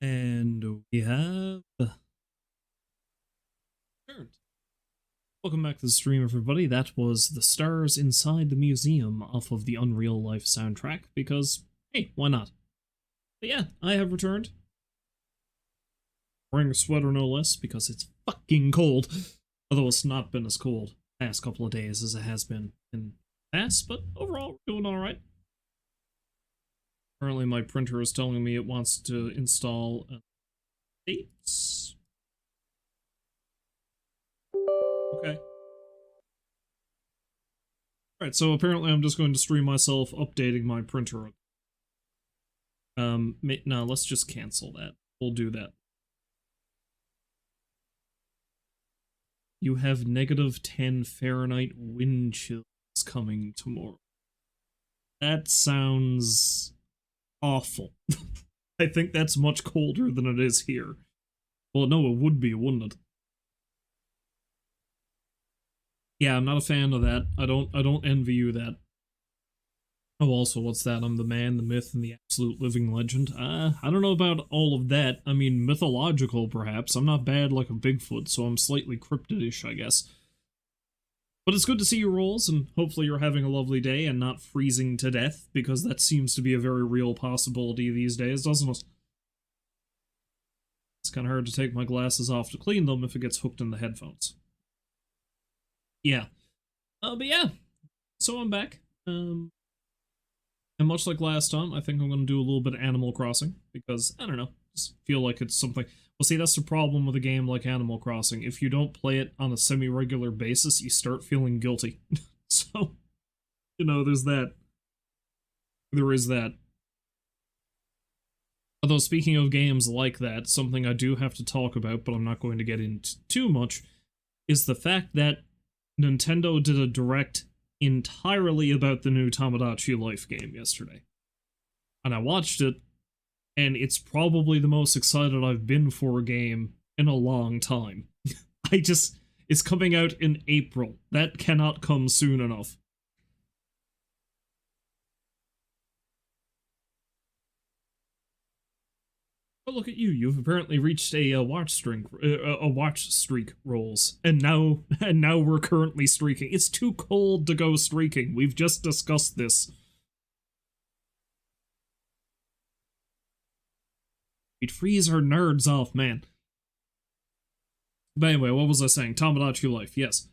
And we have turned. Welcome back to the stream, everybody. That was The Stars Inside the Museum off of the Unreal Life soundtrack, because, hey, why not? But yeah, I have returned. Wearing a sweater, no less, because it's fucking cold. Although it's not been as cold the past couple of days as it has been in the past, but overall, we're doing alright. Currently, my printer is telling me it wants to install dates. Okay. Alright, so apparently I'm just going to stream myself updating my printer. No, let's just cancel that. We'll do that. You have -10 Fahrenheit wind chills coming tomorrow. That sounds awful. I think that's much colder than it is here. Well, no, it would be, wouldn't it? Yeah, I'm not a fan of that. I don't envy you that. Oh, also, what's that? I'm the man, the myth, and the absolute living legend. I don't know about all of that. I mean, mythological, perhaps. I'm not bad like a Bigfoot, so I'm slightly cryptidish, I guess. But it's good to see your rolls, and hopefully you're having a lovely day and not freezing to death, because that seems to be a very real possibility these days, doesn't it? It's kind of hard to take my glasses off to clean them if it gets hooked in the headphones. Yeah. But yeah. So I'm back. And much like last time, I think I'm going to do a little bit of Animal Crossing, because, I don't know, just feel like it's something... Well, see, that's the problem with a game like Animal Crossing. If you don't play it on a semi-regular basis, you start feeling guilty. So, you know, there's that. There is that. Although, speaking of games like that, something I do have to talk about, but I'm not going to get into too much, is the fact that Nintendo did a direct entirely about the new Tomodachi Life game yesterday. And I watched it, and it's probably the most excited I've been for a game in a long time. It's coming out in April. That cannot come soon enough. Oh, look at you! You've apparently reached a watch streak rolls, and now we're currently streaking. It's too cold to go streaking. We've just discussed this. We'd freeze our nerds off, man. But anyway, what was I saying? Tomodachi Life, yes.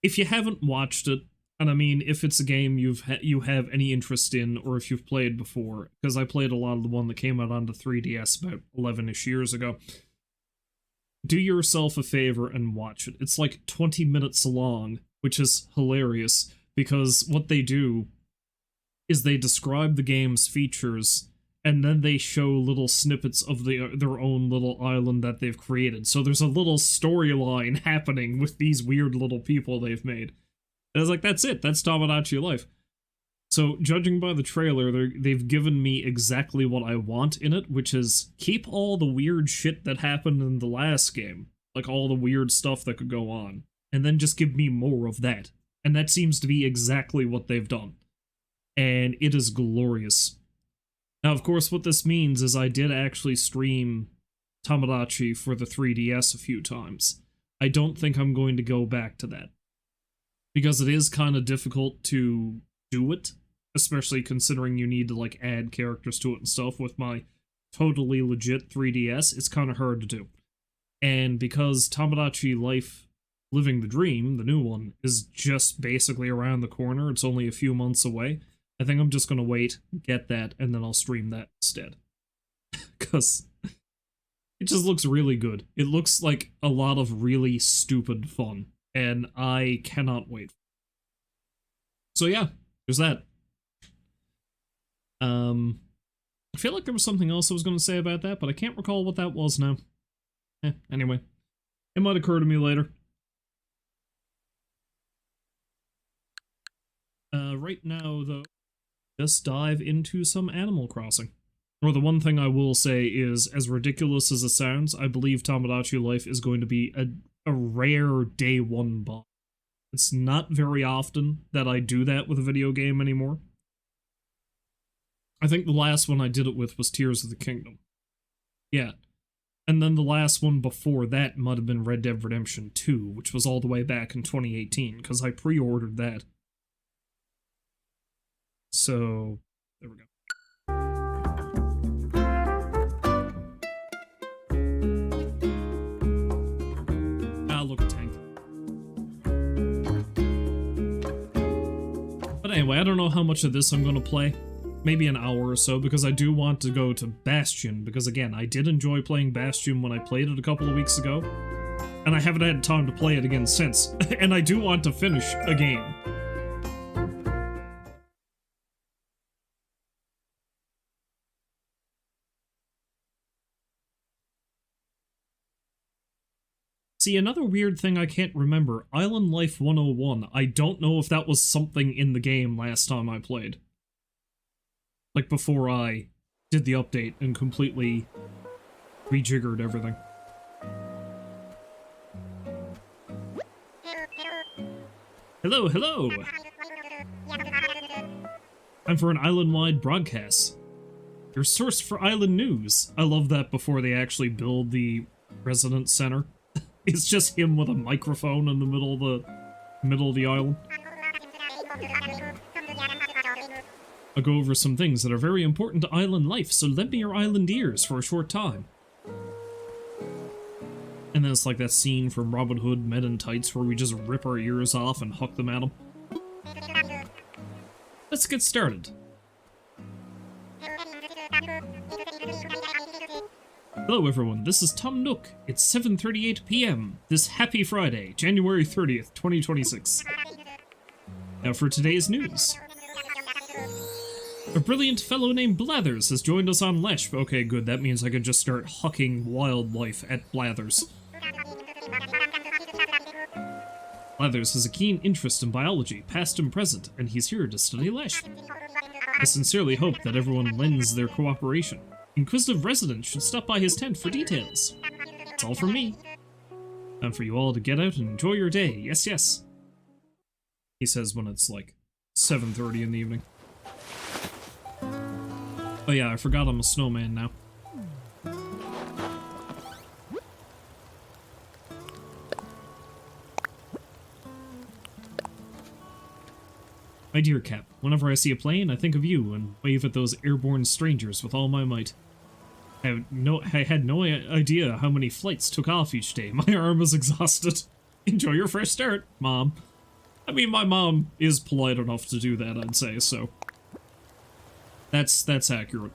If you haven't watched it, and I mean, if it's a game you have any interest in, or if you've played before, because I played a lot of the one that came out on the 3DS about 11-ish years ago, do yourself a favor and watch it. It's like 20 minutes long, which is hilarious, because what they do is they describe the game's features, and then they show little snippets of their own little island that they've created. So there's a little storyline happening with these weird little people they've made. And I was like, that's it. That's Tomodachi Life. So, judging by the trailer, they've given me exactly what I want in it, which is keep all the weird shit that happened in the last game, like all the weird stuff that could go on, and then just give me more of that. And that seems to be exactly what they've done. And it is glorious. Now, of course, what this means is I did actually stream Tomodachi for the 3DS a few times. I don't think I'm going to go back to that, because it is kind of difficult to do it, especially considering you need to, like, add characters to it and stuff. With my totally legit 3DS, it's kind of hard to do. And because Tomodachi Life Living the Dream, the new one, is just basically around the corner, it's only a few months away, I think I'm just going to wait, get that, and then I'll stream that instead. Because it just looks really good. It looks like a lot of really stupid fun, and I cannot wait. So yeah, there's that. I feel like there was something else I was going to say about that, but I can't recall what that was now. Anyway. It might occur to me later. Right now, though, just dive into some Animal Crossing. Or the one thing I will say is, as ridiculous as it sounds, I believe Tomodachi Life is going to be a rare day one buy. It's not very often that I do that with a video game anymore. I think the last one I did it with was Tears of the Kingdom. Yeah. And then the last one before that might have been Red Dead Redemption 2, which was all the way back in 2018, because I pre-ordered that. So, there we go. Ah, look, a tank. But anyway, I don't know how much of this I'm going to play. Maybe an hour or so, because I do want to go to Bastion, because again, I did enjoy playing Bastion when I played it a couple of weeks ago, and I haven't had time to play it again since, and I do want to finish a game. See, another weird thing I can't remember, Island Life 101, I don't know if that was something in the game last time I played. Like, before I did the update and completely rejiggered everything. Hello, hello! Time for an island-wide broadcast. Your source for island news. I love that before they actually build the residence center. It's just him with a microphone in the middle of the island. I'll go over some things that are very important to island life, so lend me your island ears for a short time. And then it's like that scene from Robin Hood Men in Tights where we just rip our ears off and huck them at them. Let's get started. Hello everyone, this is Tom Nook. It's 7:38 p.m. this happy Friday, January 30th, 2026. Now for today's news. A brilliant fellow named Blathers has joined us on Lesh. Okay, good, that means I can just start hucking wildlife at Blathers. Blathers has a keen interest in biology, past and present, and he's here to study Lesh. I sincerely hope that everyone lends their cooperation. Inquisitive residents should stop by his tent for details. That's all from me. Time for you all to get out and enjoy your day. Yes, yes. He says when it's like 7:30 in the evening. Oh yeah, I forgot I'm a snowman now. My dear Cap, whenever I see a plane, I think of you and wave at those airborne strangers with all my might. I had no idea how many flights took off each day. My arm is exhausted. Enjoy your fresh start, Mom. I mean, my mom is polite enough to do that, I'd say, so... That's accurate.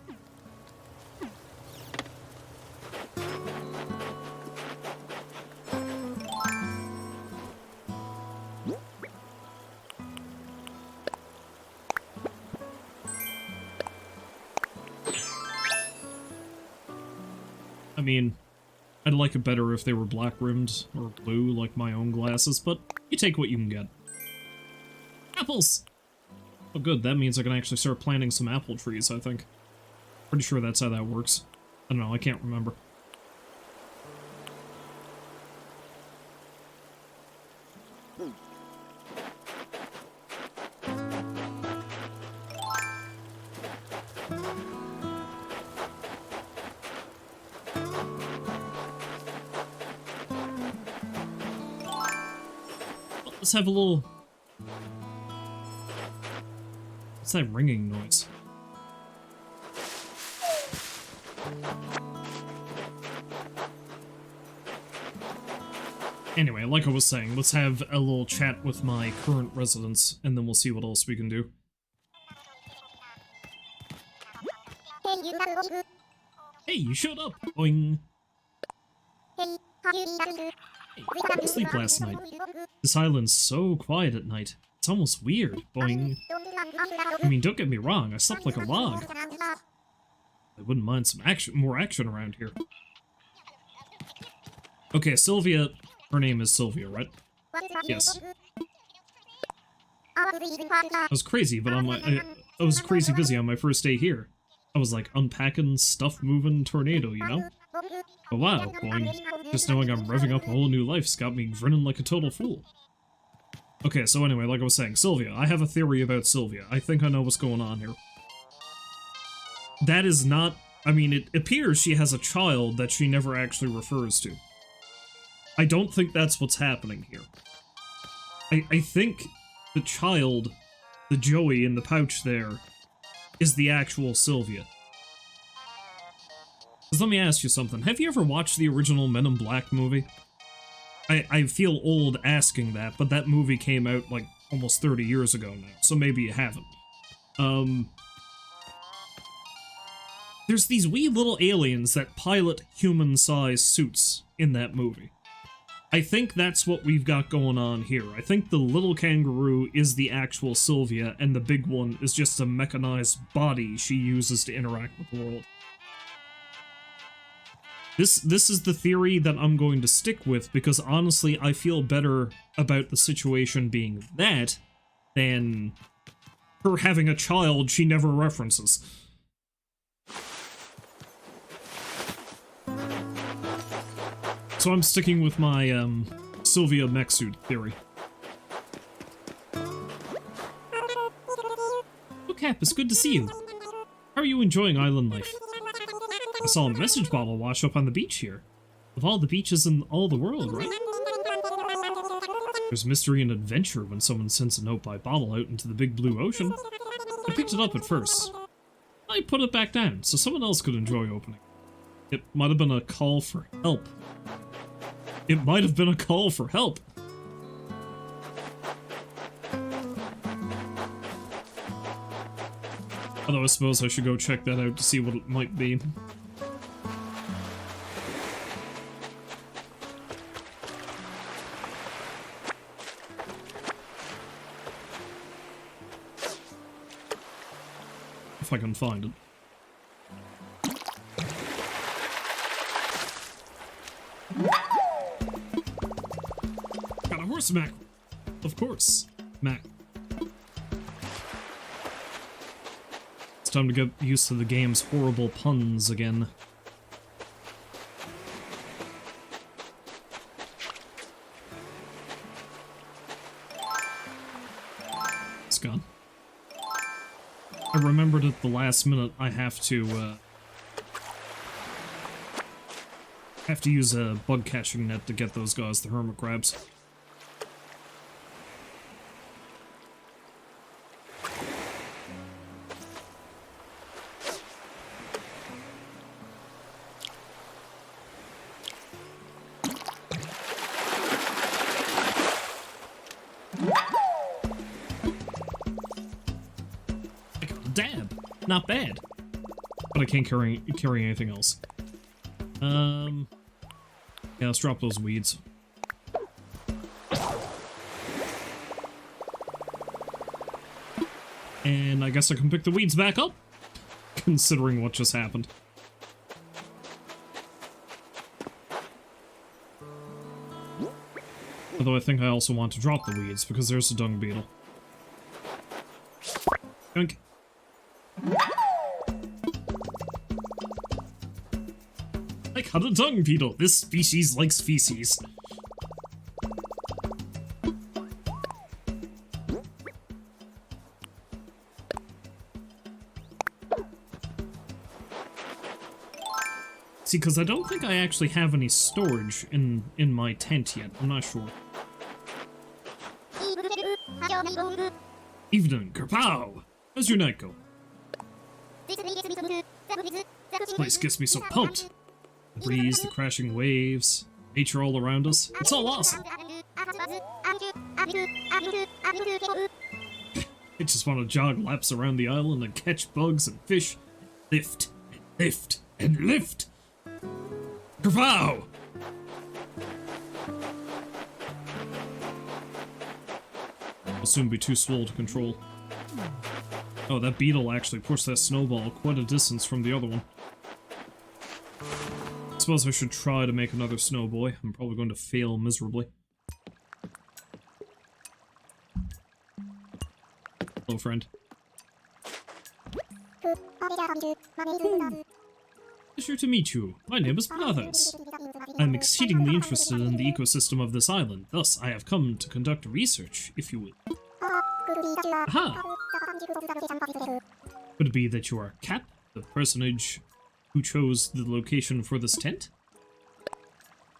I mean, I'd like it better if they were black-rimmed or blue like my own glasses, but you take what you can get. Apples! Oh good, that means I can actually start planting some apple trees, I think. Pretty sure that's how that works. I don't know, I can't remember. Let's have a little... What's that ringing noise? Anyway, like I was saying, let's have a little chat with my current residents, and then we'll see what else we can do. Hey, you showed up! Boing! Hey, I didn't sleep last night. This island's so quiet at night. It's almost weird. Boing. I mean, don't get me wrong, I slept like a log. I wouldn't mind some more action around here. Okay, Sylvia. Her name is Sylvia, right? Yes. I was crazy, but I was crazy busy on my first day here. I was like unpacking, stuff moving, tornado, you know? But wow, boing. Just knowing I'm revving up a whole new life's got me grinning like a total fool. Okay, so anyway, like I was saying, Sylvia. I have a theory about Sylvia. I think I know what's going on here. that is not... I mean, it appears she has a child that she never actually refers to. I don't think that's what's happening here. I think the child, the Joey in the pouch there, is the actual Sylvia. Because let me ask you something. Have you ever watched the original Men in Black movie? I feel old asking that, but that movie came out like almost 30 years ago now, so maybe you haven't. There's these wee little aliens that pilot human-sized suits in that movie. I think that's what we've got going on here. I think the little kangaroo is the actual Sylvia, and the big one is just a mechanized body she uses to interact with the world. This is the theory that I'm going to stick with, because honestly, I feel better about the situation being that than her having a child she never references. So I'm sticking with my, Sylvia mech suit theory. Oh, Cap, it's good to see you. How are you enjoying island life? I saw a message bottle wash up on the beach here. Of all the beaches in all the world, right? There's mystery and adventure when someone sends a note by bottle out into the big blue ocean. I picked it up at first. I put it back down so someone else could enjoy opening. It might have been a call for help. It might have been a call for help. Although I suppose I should go check that out to see what it might be. If I can find it. Got a horse mackerel. Of course. Mac. It's time to get used to the game's horrible puns again. It's gone. I remembered at the last minute I have to use a bug catching net to get those guys, the hermit crabs. Dab! Not bad. But I can't carry anything else. Yeah, let's drop those weeds. And I guess I can pick the weeds back up, considering what just happened. Although I think I also want to drop the weeds, because there's a dung beetle. Yoink. I caught a dung beetle. This species likes feces. See, because I don't think I actually have any storage in my tent yet. I'm not sure. Evening, kerpow! How's your night go? This place gets me so pumped. The breeze, the crashing waves, nature all around us. It's all awesome. I just want to jog laps around the island and catch bugs and fish. Lift, and lift, and lift. Kerpow! I'll soon be too swole to control. Oh, that beetle actually pushed that snowball quite a distance from the other one. I suppose I should try to make another Snowboy. I'm probably going to fail miserably. Hello, friend. Pleasure to meet you. My name is Blathers. I'm exceedingly interested in the ecosystem of this island. Thus, I have come to conduct research, if you will. Aha! Could it be that you are Cap? the personage who chose the location for this tent?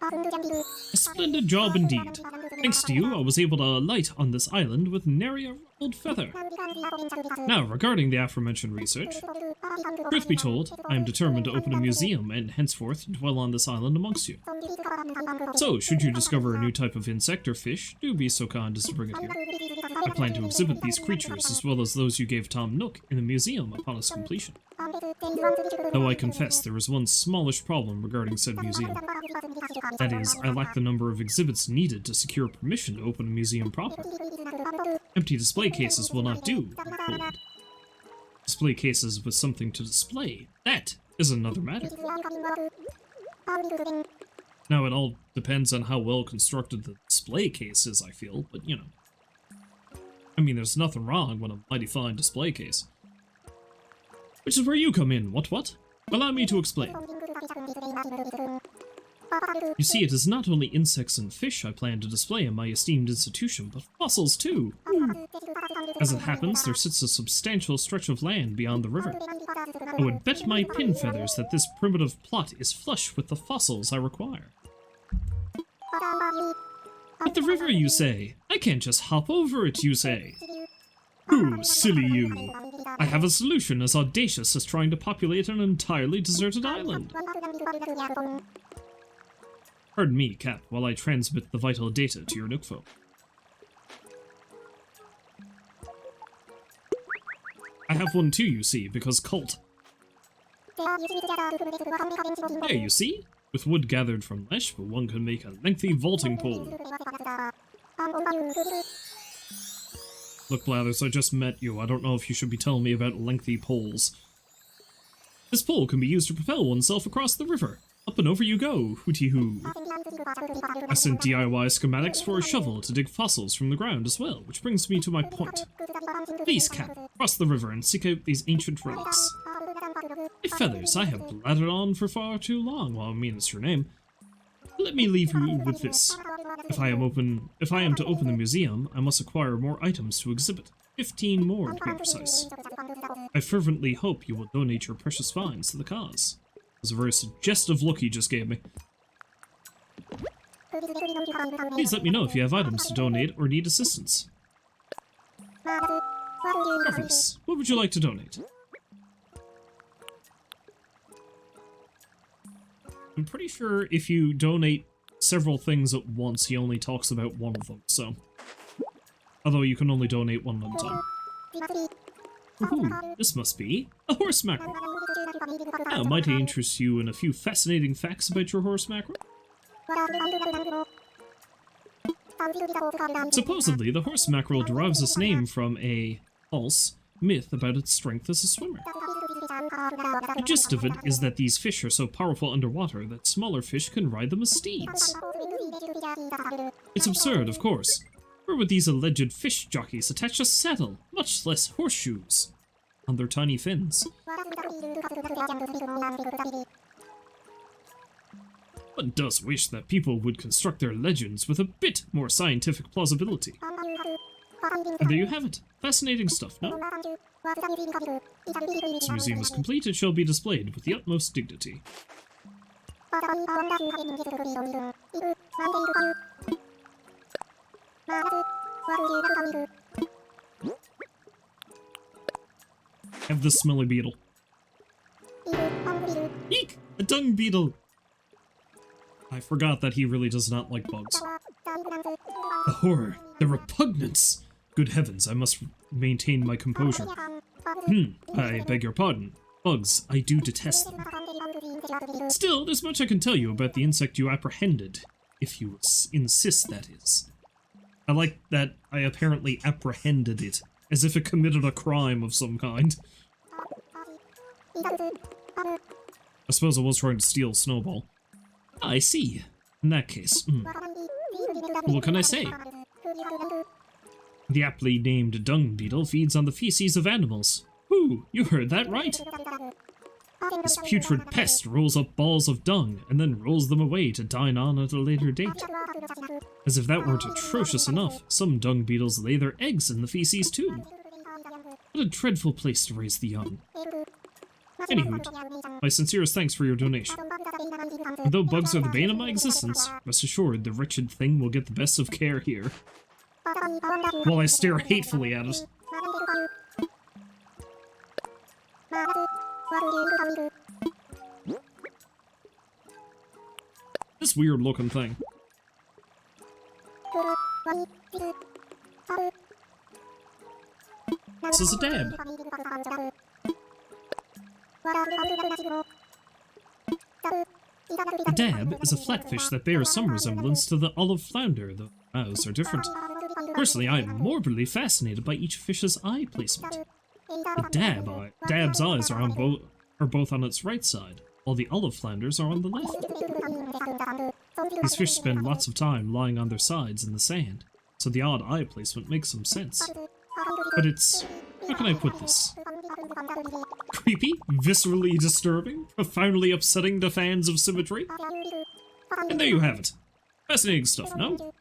A splendid job indeed. Thanks to you, I was able to alight on this island with nary a ruffled feather. Now, regarding the aforementioned research, truth be told, I am determined to open a museum and henceforth dwell on this island amongst you. So, should you discover a new type of insect or fish, do be so kind as to bring it here. I plan to exhibit these creatures as well as those you gave Tom Nook in the museum upon its completion. Though I confess there is one smallish problem regarding said museum. That is, I lack the number of exhibits needed to secure permission to open a museum proper. Empty display cases will not do, I'm told. Display cases with something to display, that is another matter. Now, it all depends on how well constructed the display case is, I feel, but you know. I mean, there's nothing wrong with a mighty fine display case. Which is where you come in, what? Allow me to explain. You see, it is not only insects and fish I plan to display in my esteemed institution, but fossils too. As it happens, there sits a substantial stretch of land beyond the river. I would bet my pin feathers that this primitive plot is flush with the fossils I require. But the river, you say? I can't just hop over it, you say? Ooh, silly you. I have a solution as audacious as trying to populate an entirely deserted island. Pardon me, Cap, while I transmit the vital data to your Nookfo. I have one too, you see, because cult. There, you see? With wood gathered from Leshpa, one can make a lengthy vaulting pole. Look, Blathers, I just met you. I don't know if you should be telling me about lengthy poles. This pole can be used to propel oneself across the river. Up and over you go, hooty-hoo. I sent DIY schematics for a shovel to dig fossils from the ground as well, which brings me to my point. Please, Cap, cross the river and seek out these ancient relics. My feathers, I have blattered on for far too long, well, I mean, it's your name. Let me leave you with this. If I am to open the museum, I must acquire more items to exhibit. 15 more, to be precise. I fervently hope you will donate your precious finds to the cause. It was a very suggestive look he just gave me. Please let me know if you have items to donate or need assistance. Marvelous. What would you like to donate? I'm pretty sure if you donate several things at once, he only talks about one of them, so... Although you can only donate one at a time. Ooh, this must be a horse mackerel. Now, might I interest you in a few fascinating facts about your horse mackerel? Supposedly, the horse mackerel derives its name from a false myth about its strength as a swimmer. The gist of it is that these fish are so powerful underwater that smaller fish can ride them as steeds. It's absurd, of course. Where would these alleged fish jockeys attach a saddle, much less horseshoes, on their tiny fins? One does wish that people would construct their legends with a bit more scientific plausibility. And there you have it. Fascinating stuff, no? This museum is complete, it shall be displayed with the utmost dignity. Have the smelly beetle. Eek! A dung beetle! I forgot that he really does not like bugs. The horror, the repugnance! Good heavens, I must maintain my composure. I beg your pardon. Bugs, I do detest them. Still, there's much I can tell you about the insect you apprehended, if you insist, that is. I like that I apparently apprehended it, as if it committed a crime of some kind. I suppose I was trying to steal Snowball. I see. In that case, what can I say? The aptly named dung beetle feeds on the feces of animals. Ooh, you heard that right. This putrid pest rolls up balls of dung and then rolls them away to dine on at a later date. As if that weren't atrocious enough, some dung beetles lay their eggs in the feces too. What a dreadful place to raise the young. Anywho, my sincerest thanks for your donation. And though bugs are the bane of my existence, rest assured the wretched thing will get the best of care here. While I stare hatefully at it. This weird looking thing. This is a dab. A dab is a flatfish that bears some resemblance to the olive flounder, though eyes are different. Personally, I am morbidly fascinated by each fish's eye placement. The dab's eyes are both on its right side, while the olive flounders are on the left. These fish spend lots of time lying on their sides in the sand, so the odd eye placement makes some sense. But it's... how can I put this? Creepy, viscerally disturbing, profoundly upsetting to fans of symmetry. And there you have it. Fascinating stuff, no?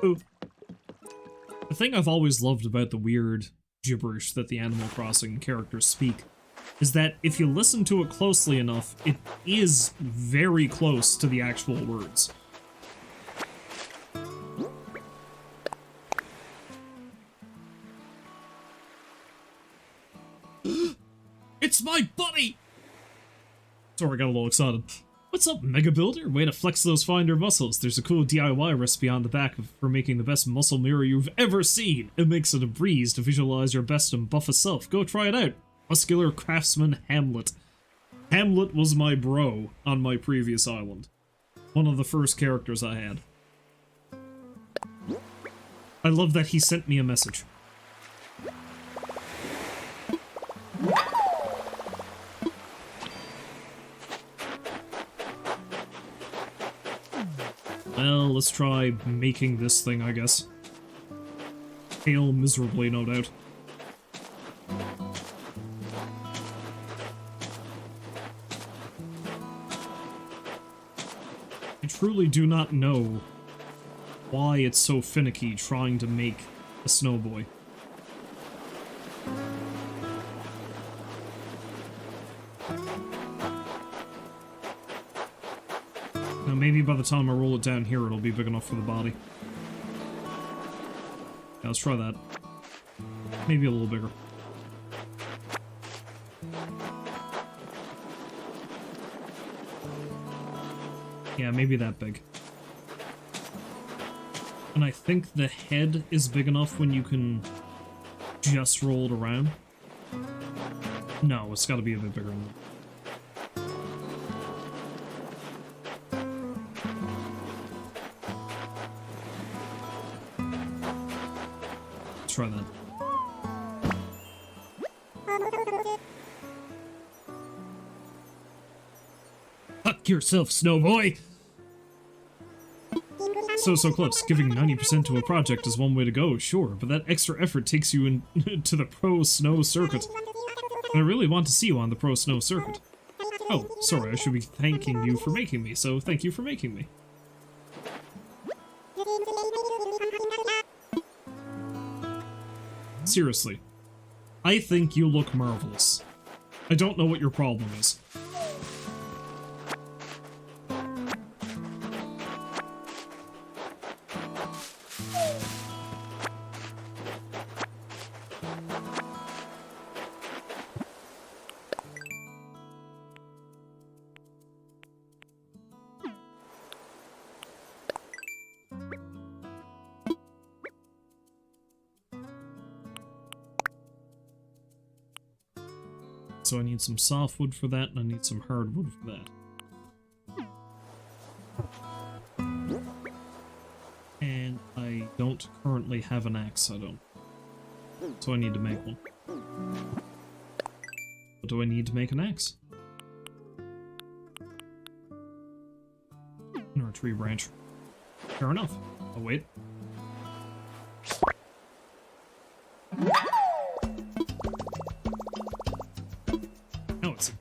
Ooh. The thing I've always loved about the weird gibberish that the Animal Crossing characters speak is that if you listen to it closely enough, it is very close to the actual words. It's my buddy! Sorry, I got a little excited. What's up, Mega Builder? Way to flex those finder muscles. There's a cool DIY recipe on the back for making the best muscle mirror you've ever seen. It makes it a breeze to visualize your best and buffest self. Go try it out. Muscular Craftsman Hamlet. Hamlet was my bro on my previous island. One of the first characters I had. I love that he sent me a message. Well, let's try making this thing, I guess. Fail miserably, no doubt. I truly do not know why it's so finicky trying to make a Snowboy. Now maybe by the time I roll it down here it'll be big enough for the body. Yeah, let's try that. Maybe a little bigger. Yeah, maybe that big. And I think the head is big enough when you can just roll it around. No, it's gotta be a bit bigger than that. Let's try that. Fuck yourself, Snowboy! So close. Giving 90% to a project is one way to go, sure, but that extra effort takes you to the Pro Snow Circuit. And I really want to see you on the Pro Snow Circuit. Oh, sorry, I should be thanking you for making me, so thank you for making me. Seriously, I think you look marvelous. I don't know what your problem is. So I need some softwood for that, and I need some hardwood for that. And I don't currently have an axe, I don't. So I need to make one. What do I need to make an axe? Or a tree branch. Fair enough. I'll wait.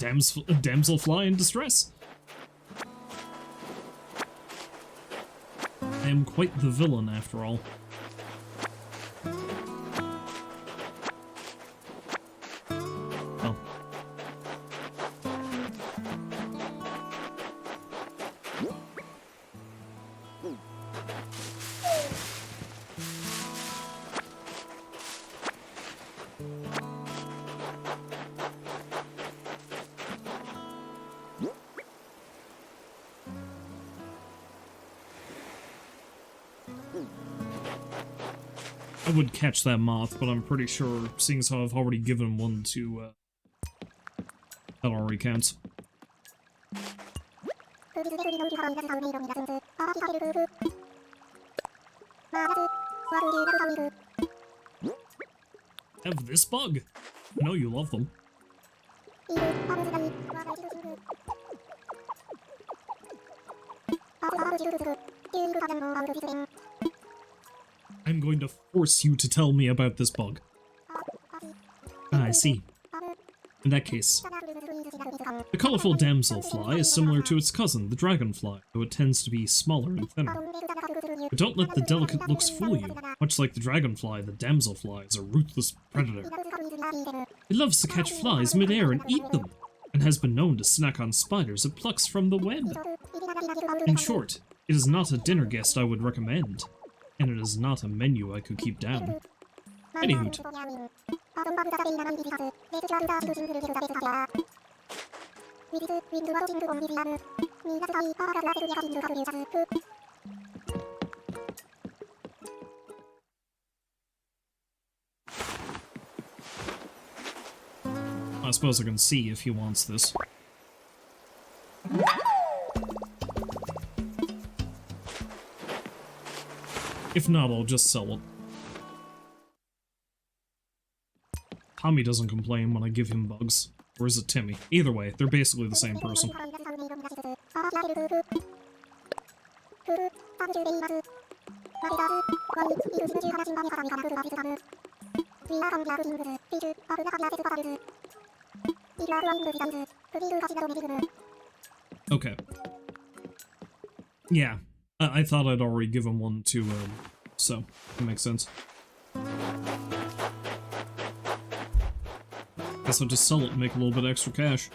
It's a damsel fly in distress. I am quite the villain, after all. Oh. I would catch that moth, but I'm pretty sure, seeing as how I've already given one to, that already counts. Have this bug? I know you love them. I'm going to force you to tell me about this bug. Ah, I see. In that case, the colorful damselfly is similar to its cousin, the dragonfly, though it tends to be smaller and thinner. But don't let the delicate looks fool you. Much like the dragonfly, the damselfly is a ruthless predator. It loves to catch flies mid-air and eat them, and has been known to snack on spiders it plucks from the web. In short, it is not a dinner guest I would recommend, and it is not a menu I could keep down. Anywho. I suppose I can see if he wants this. If not, I'll just sell it. Tommy doesn't complain when I give him bugs. Or is it Timmy? Either way, they're basically the same person. Okay. Yeah. I thought I'd already given one to, so, that makes sense. Guess I'll just sell it and make a little bit extra cash.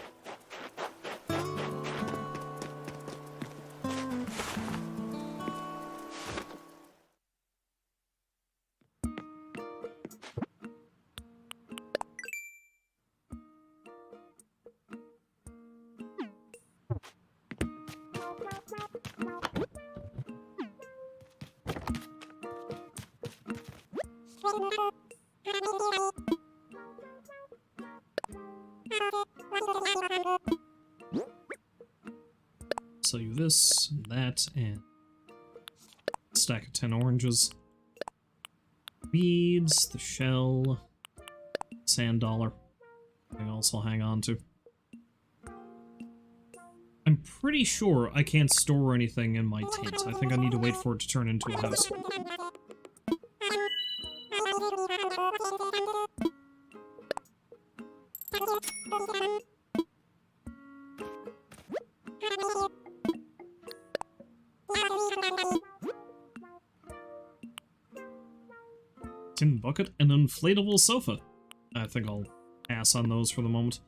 Sell you this, and that, and a stack of 10 oranges. Beads, the shell, sand dollar. Anything else I'll hang on to. I'm pretty sure I can't store anything in my tent. I think I need to wait for it to turn into a house. Tin bucket and an inflatable sofa. I think I'll pass on those for the moment.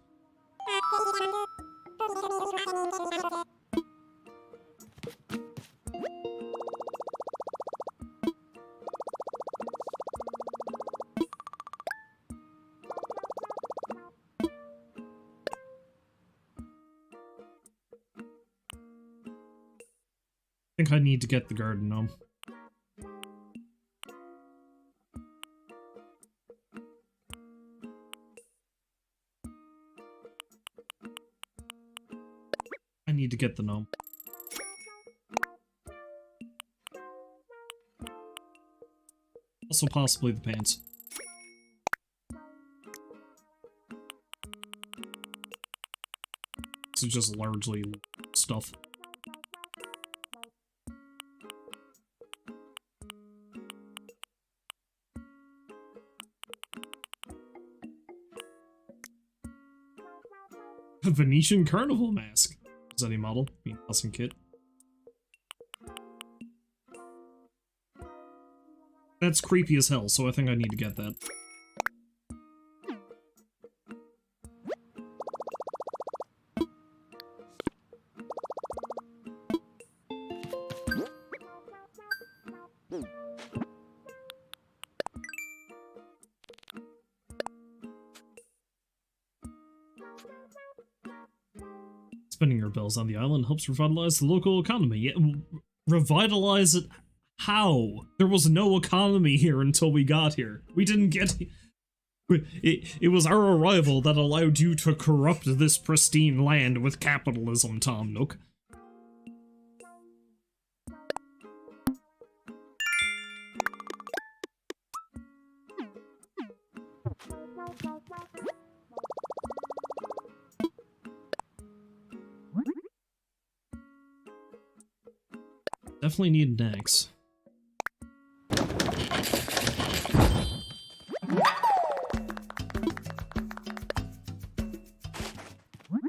I think I need to get the garden gnome. I need to get the gnome. Also possibly the pants. This is just largely stuff. A Venetian carnival mask. Is that a model? I mean, custom kit. That's creepy as hell, so I think I need to get that. Spending your bells on the island helps revitalize the local economy. Yeah, revitalize it? How? There was no economy here until we got here. We didn't get... It was our arrival that allowed you to corrupt this pristine land with capitalism, Tom Nook. Definitely need an axe.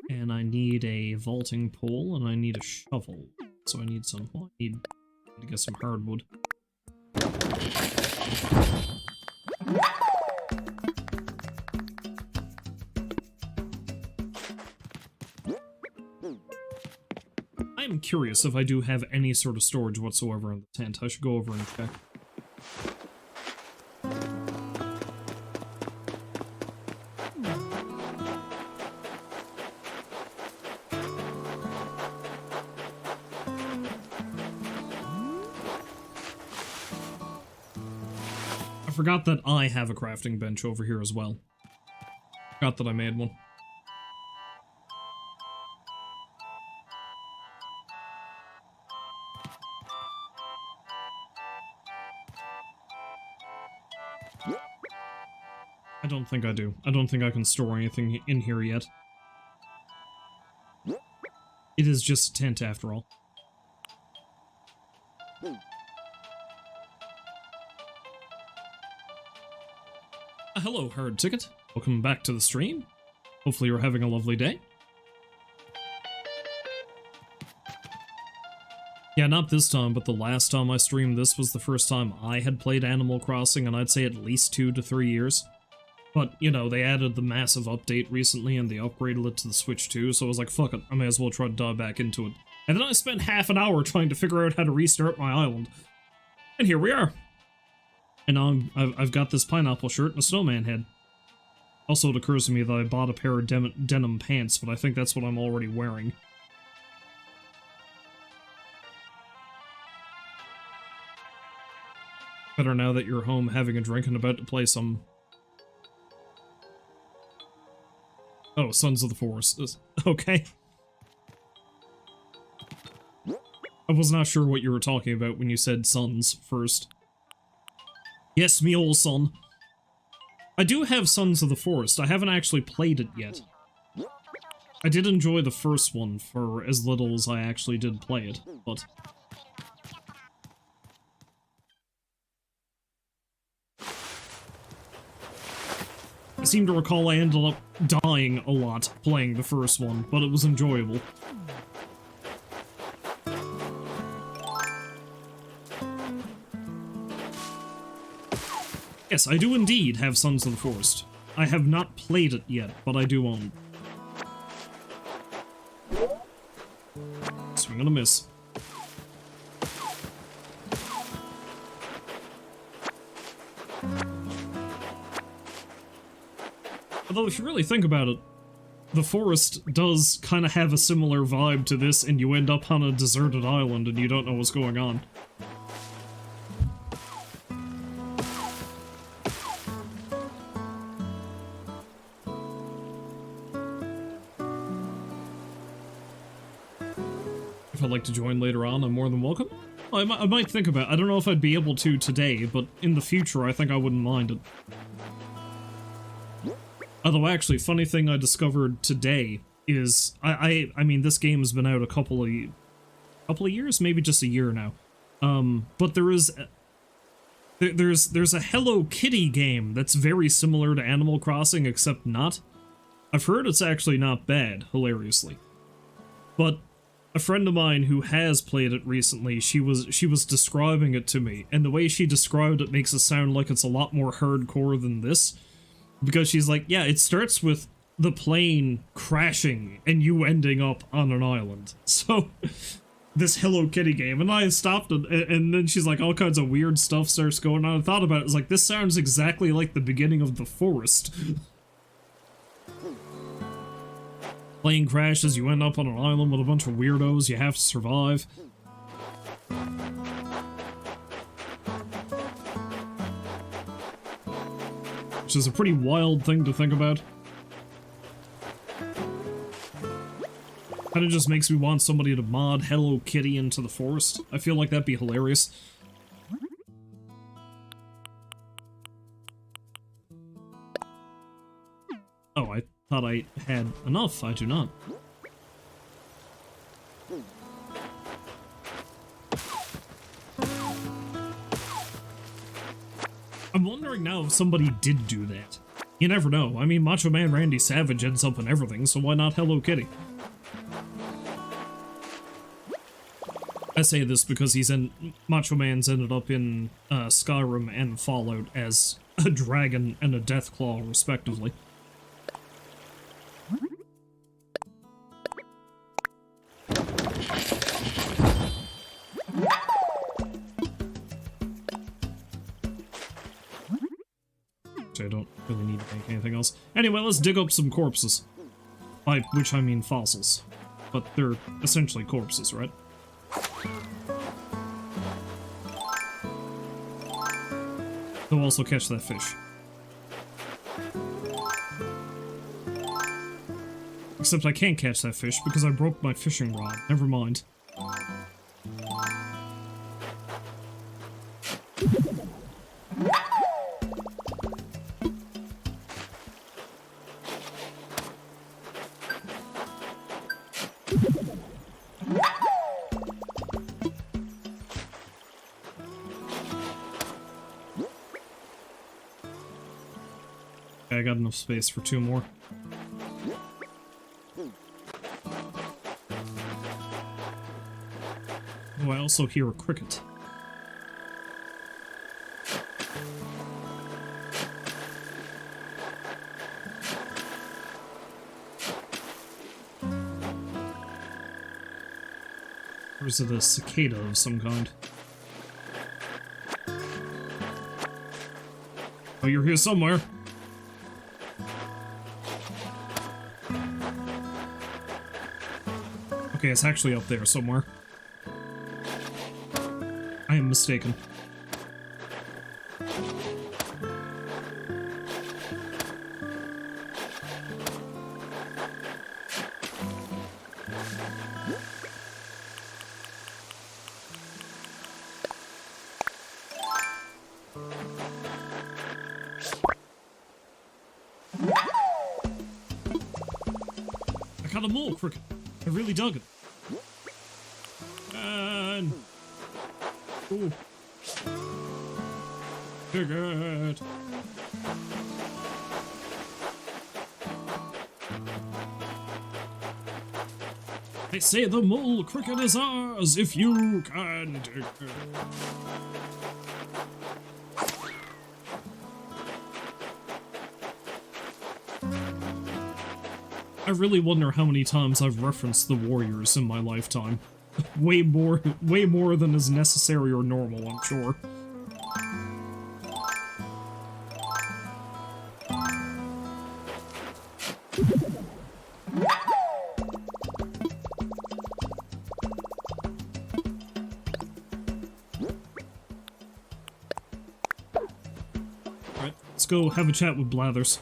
And I need a vaulting pole, and I need a shovel. So I need some... Well, I need to get some hardwood. I'm curious if I do have any sort of storage whatsoever in the tent. I should go over and check. I forgot that I have a crafting bench over here as well. Forgot that I made one. I don't think I do. I don't think I can store anything in here yet. It is just a tent after all. Hello, Hard Ticket. Welcome back to the stream. Hopefully you're having a lovely day. Yeah, not this time, but the last time I streamed this was the first time I had played Animal Crossing, and I'd say at least 2 to 3 years. But, you know, they added the massive update recently, and they upgraded it to the Switch too, so I was like, fuck it, I may as well try to dive back into it. And then I spent half an hour trying to figure out how to restart my island. And here we are. And now I've got this pineapple shirt and a snowman head. Also, it occurs to me that I bought a pair of denim pants, but I think that's what I'm already wearing. Better now that you're home having a drink and about to play some... Oh, Sons of the Forest. Okay. I was not sure what you were talking about when you said Sons first. Yes, me old son. I do have Sons of the Forest. I haven't actually played it yet. I did enjoy the first one for as little as I actually did play it, but... I seem to recall I ended up dying a lot playing the first one, but it was enjoyable. Yes, I do indeed have Sons of the Forest. I have not played it yet, but I do own it. Swing and a miss. Although, if you really think about it, the forest does kind of have a similar vibe to this, and you end up on a deserted island and you don't know what's going on. If I'd like to join later on, I'm more than welcome. I might think about it. I don't know if I'd be able to today, but in the future, I think I wouldn't mind it. Although, actually, funny thing I discovered today is, I mean, this game has been out a couple of years, maybe just a year now. But there's a Hello Kitty game that's very similar to Animal Crossing, except not. I've heard it's actually not bad, hilariously. But a friend of mine who has played it recently, she was describing it to me, and the way she described it makes it sound like it's a lot more hardcore than this. Because she's like, yeah, it starts with the plane crashing and you ending up on an island. So, this Hello Kitty game, and I stopped it, and then she's like, all kinds of weird stuff starts going on. I thought about it, it's like, this sounds exactly like the beginning of The Forest. Plane crashes, you end up on an island with a bunch of weirdos, you have to survive. Which is a pretty wild thing to think about. Kinda just makes me want somebody to mod Hello Kitty into The Forest. I feel like that'd be hilarious. Oh, I thought I had enough. I do not. I'm wondering now if somebody did do that. You never know. I mean, Macho Man Randy Savage ends up in everything, so why not Hello Kitty? I say this because Macho Man's ended up in Skyrim and Fallout as a dragon and a Deathclaw, respectively. I don't really need to make anything else. Anyway, let's dig up some corpses. By which I mean fossils. But they're essentially corpses, right? They'll also catch that fish. Except I can't catch that fish because I broke my fishing rod. Never mind. Okay, I got enough space for 2 more. Oh, I also hear a cricket. Or is it a cicada of some kind? Oh, you're here somewhere. Okay, it's actually up there somewhere. I am mistaken. I got a mole cricket. I really dug it. And... Ooh. Dig it. They say the mole cricket is ours if you can dig it. I really wonder how many times I've referenced the Warriors in my lifetime. way more than is necessary or normal, I'm sure. Alright, let's go have a chat with Blathers.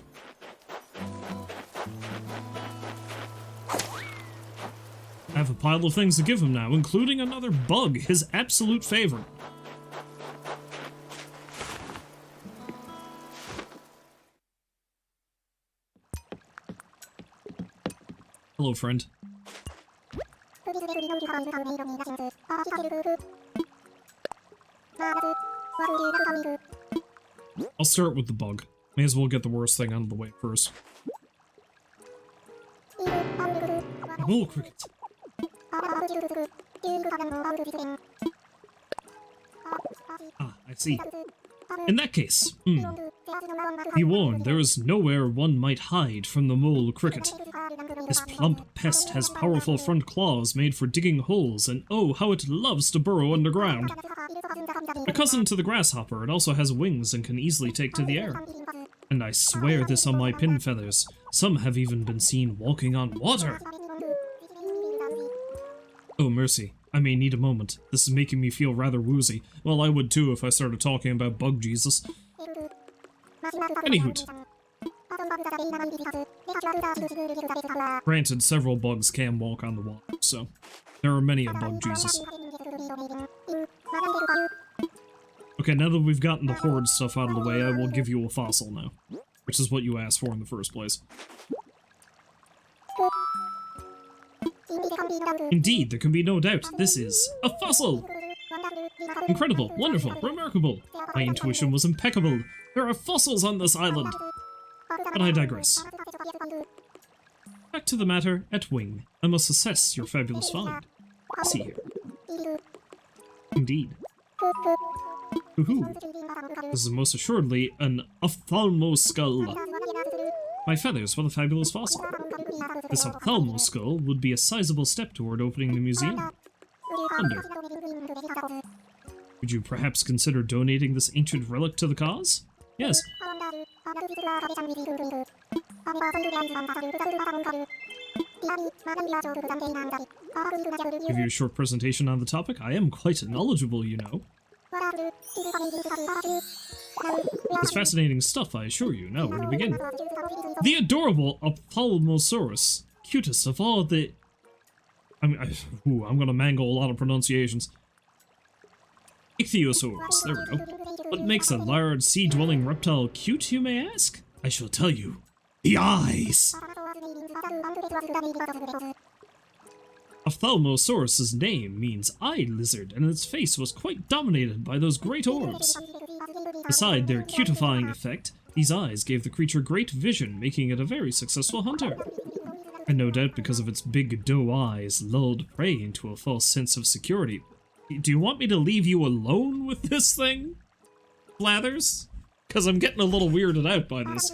I have a pile of things to give him now, including another bug, his absolute favorite. Hello, friend. I'll start with the bug. May as well get the worst thing out of the way first. Bull cricket. Ah, I see. In that case, be warned, there is nowhere one might hide from the mole cricket. This plump pest has powerful front claws made for digging holes, and oh, how it loves to burrow underground. A cousin to the grasshopper, it also has wings and can easily take to the air. And I swear this on my pin feathers, some have even been seen walking on water. Oh, mercy. I may need a moment. This is making me feel rather woozy. Well, I would too if I started talking about Bug Jesus. Anyhoot. Granted, several bugs can walk on the water, so there are many a Bug Jesus. Okay, now that we've gotten the horde stuff out of the way, I will give you a fossil now. Which is what you asked for in the first place. Indeed, there can be no doubt. This is a fossil! Incredible, wonderful, remarkable. My intuition was impeccable. There are fossils on this island. But I digress. Back to the matter at Wing. I must assess your fabulous find. Let's see here. Indeed. Woohoo. This is most assuredly an ophthalmo skull. My feathers, what a fabulous fossil. This ophthalmo skull would be a sizable step toward opening the museum. Wonder. Would you perhaps consider donating this ancient relic to the cause? Yes. Give you a short presentation on the topic. I am quite knowledgeable, you know. It's fascinating stuff, I assure you. Now, where to begin? The adorable Ophthalmosaurus, cutest of all the... I'm gonna mangle a lot of pronunciations. Ichthyosaurus, there we go. What makes a large sea-dwelling reptile cute, you may ask? I shall tell you. The eyes! Ophthalmosaurus's name means eye lizard, and its face was quite dominated by those great orbs. Beside their cutifying effect, these eyes gave the creature great vision, making it a very successful hunter. And no doubt because of its big doe eyes, lulled prey into a false sense of security. Do you want me to leave you alone with this thing, Blathers? Because I'm getting a little weirded out by this.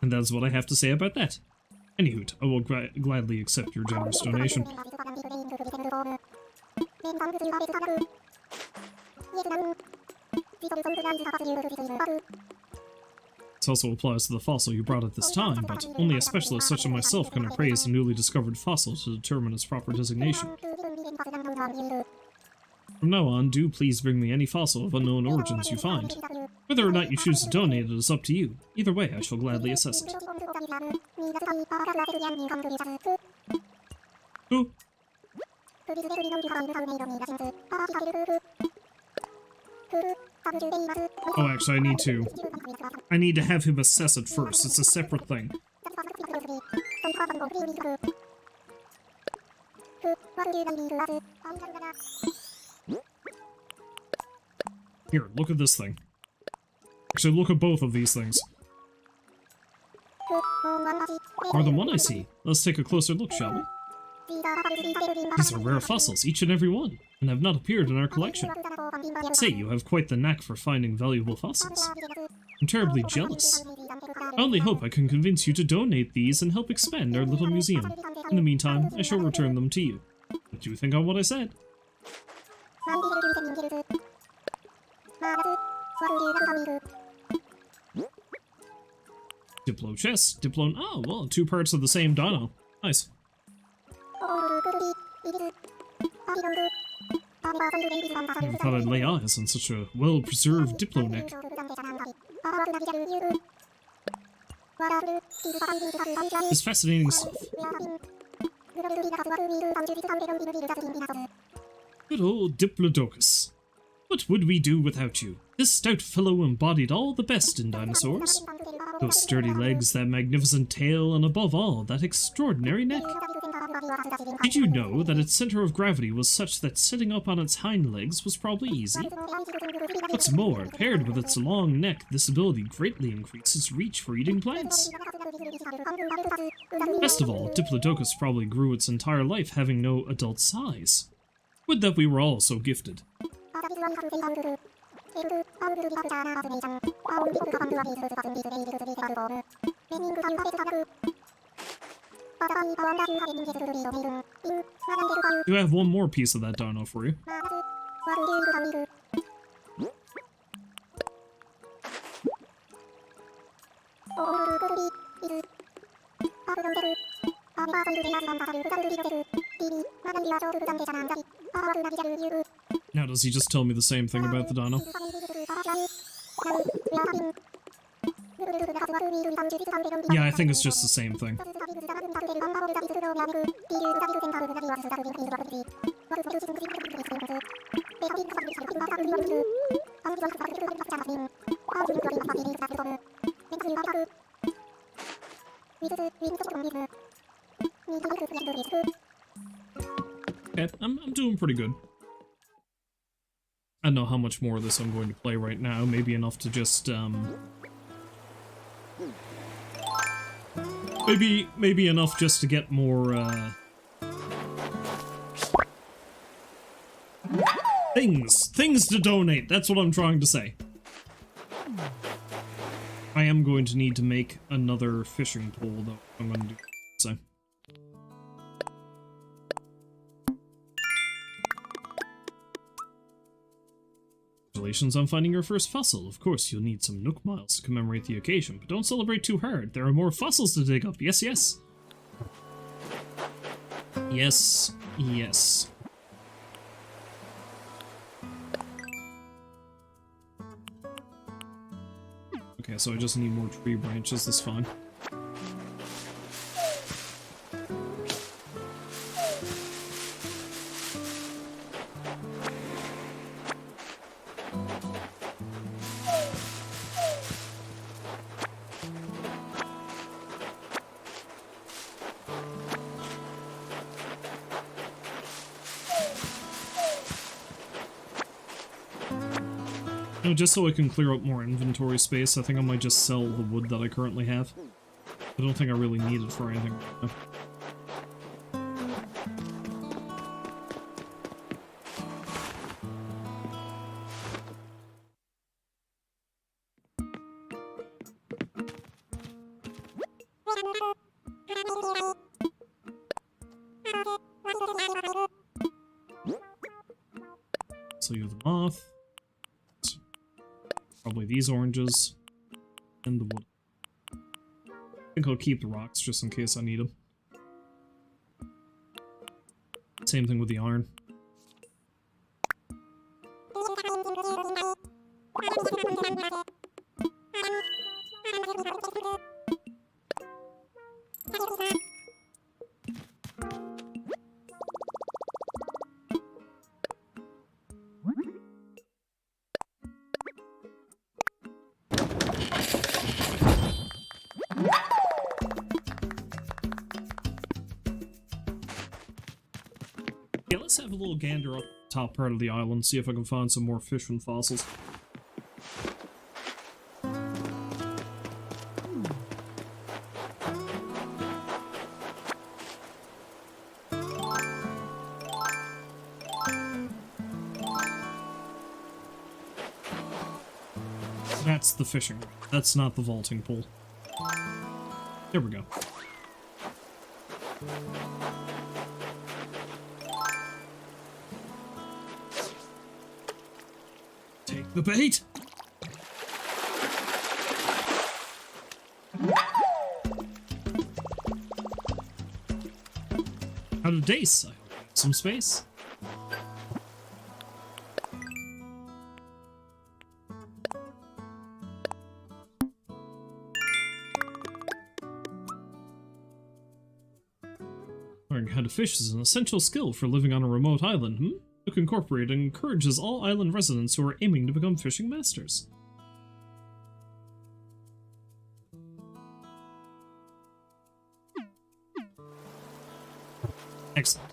And that's what I have to say about that. Anywho, I will gladly accept your generous donation. This also applies to the fossil you brought at this time, but only a specialist such as myself can appraise a newly discovered fossil to determine its proper designation. From now on, do please bring me any fossil of unknown origins you find. Whether or not you choose to donate it is up to you. Either way, I shall gladly assess it. Ooh. Oh, actually, I need to have him assess it first. It's a separate thing. Here, look at this thing. Actually, look at both of these things. More than one, I see. Let's take a closer look, shall we? These are rare fossils, each and every one, and have not appeared in our collection. Say, you have quite the knack for finding valuable fossils. I'm terribly jealous. I only hope I can convince you to donate these and help expand our little museum. In the meantime, I shall return them to you. What do you think on what I said? Diplo chest, Diplo... Oh, well, two parts of the same dino. Nice. Never thought I'd lay eyes on such a well-preserved Diplo neck. It's fascinating stuff. Good old Diplodocus. What would we do without you? This stout fellow embodied all the best in dinosaurs. Those sturdy legs, that magnificent tail, and above all, that extraordinary neck. Did you know that its center of gravity was such that sitting up on its hind legs was probably easy? What's more, paired with its long neck, this ability greatly increases its reach for eating plants. Best of all, Diplodocus probably grew its entire life having no adult size. Would that we were all so gifted. Do I have one more piece of that dino for you? Now does he just tell me the same thing about the dino? Yeah, I think it's just the same thing. Okay, I'm doing pretty good. I don't know how much more of this I'm going to play right now. Maybe enough to just, Maybe enough just to get more, Things to donate, that's what I'm trying to say. I am going to need to make another fishing pole, though. I'm going to do so. Congratulations on finding your first fossil. Of course, you'll need some Nook Miles to commemorate the occasion, but don't celebrate too hard. There are more fossils to dig up. Yes, yes. Yes, yes. Okay, so I just need more tree branches. That's fine. No, just so I can clear up more inventory space, I think I might just sell the wood that I currently have. I don't think I really need it for anything right now. So you have the moth. Probably these oranges. And the wood. I think I'll keep the rocks just in case I need them. Same thing with the iron. Yeah, let's have a little gander up the top part of the island, see if I can find some more fish and fossils. That's the fishing rod. That's not the vaulting pole. There we go. Take the bait! Out of dace. I hope you have some space. Learning how to fish is an essential skill for living on a remote island, Nook Incorporated encourages all island residents who are aiming to become fishing masters. Excellent.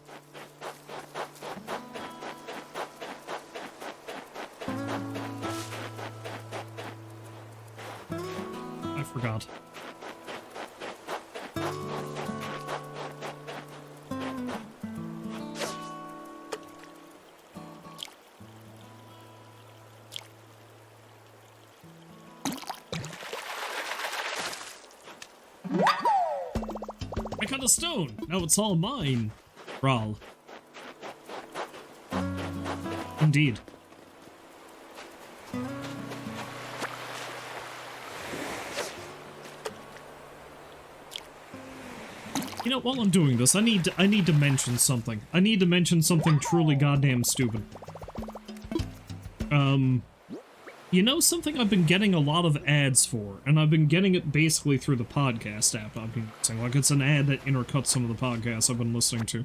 I forgot. a stone. Now it's all mine. Rawl. Indeed. You know, while I'm doing this, I need to mention something. I need to mention something truly goddamn stupid. You know something I've been getting a lot of ads for, and I've been getting it basically through the podcast app I've been using. Like, it's an ad that intercuts some of the podcasts I've been listening to.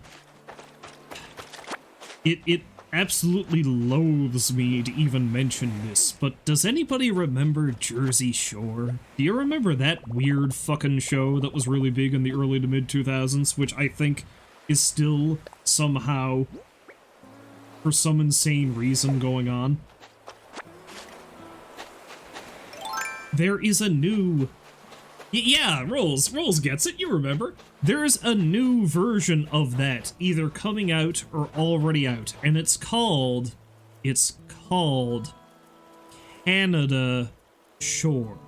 It absolutely loathes me to even mention this, but does anybody remember Jersey Shore? Do you remember that weird fucking show that was really big in the early to mid-2000s, which I think is still somehow, for some insane reason, going on? There is a new... Yeah, Rolls gets it, you remember. There's a new version of that, either coming out or already out, and it's called Canada Shore.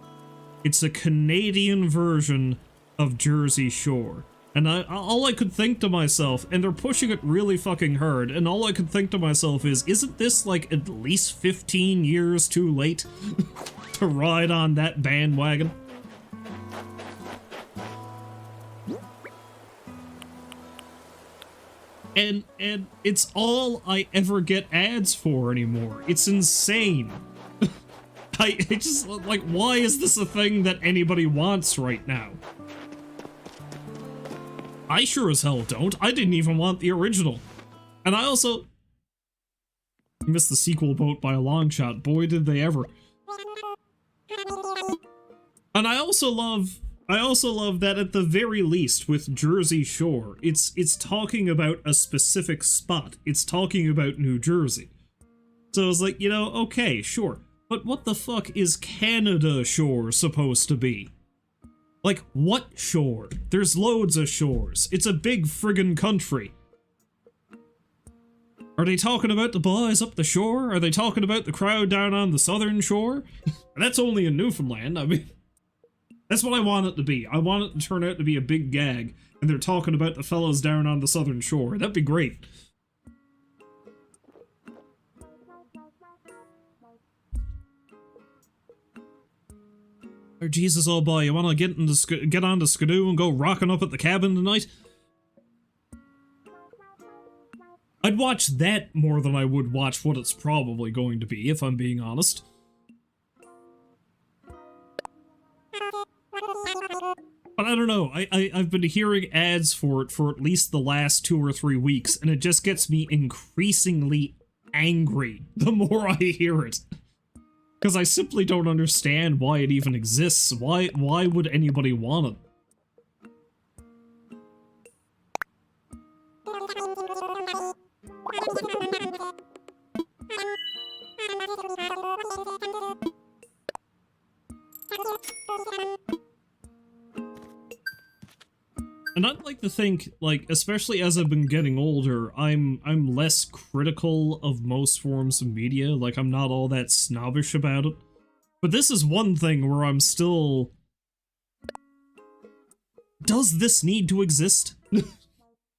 It's a Canadian version of Jersey Shore. And all I could think to myself, and they're pushing it really fucking hard, and all I could think to myself is, isn't this like at least 15 years too late to ride on that bandwagon? And it's all I ever get ads for anymore. It's insane. I just, like, why is this a thing that anybody wants right now? I sure as hell don't. I didn't even want the original. And I also missed the sequel boat by a long shot. Boy, did they ever. And I also love that at the very least with Jersey Shore, it's talking about a specific spot. It's talking about New Jersey. So I was like, you know, okay, sure. But what the fuck is Canada Shore supposed to be? Like, what shore? There's loads of shores. It's a big friggin' country. Are they talking about the boys up the shore? Are they talking about the crowd down on the southern shore? That's only in Newfoundland, I mean... That's what I want it to be. I want it to turn out to be a big gag, and they're talking about the fellows down on the southern shore. That'd be great. Oh, Jesus, oh boy, you wanna get on the skidoo and go rocking up at the cabin tonight? I'd watch that more than I would watch what it's probably going to be, if I'm being honest. But I don't know, I've been hearing ads for it for at least the last 2 or 3 weeks, and it just gets me increasingly angry the more I hear it. Because I simply don't understand why it even exists. Why would anybody want it? And I'd like to think, like, especially as I've been getting older, I'm less critical of most forms of media. Like, I'm not all that snobbish about it. But this is one thing where I'm still... Does this need to exist?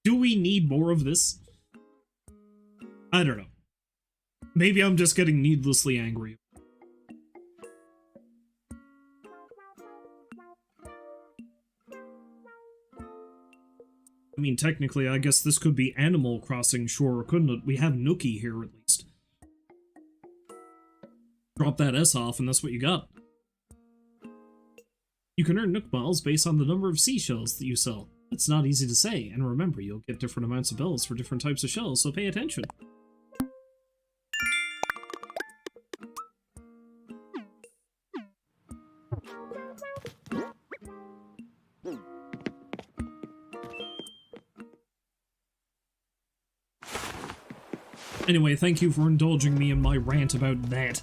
Do we need more of this? I don't know. Maybe I'm just getting needlessly angry. I mean, technically, I guess this could be Animal Crossing Shore, couldn't it? We have Nookie here, at least. Drop that S off, and that's what you got. You can earn Nook Balls based on the number of seashells that you sell. It's not easy to say, and remember, you'll get different amounts of bells for different types of shells, so pay attention. Anyway, thank you for indulging me in my rant about that.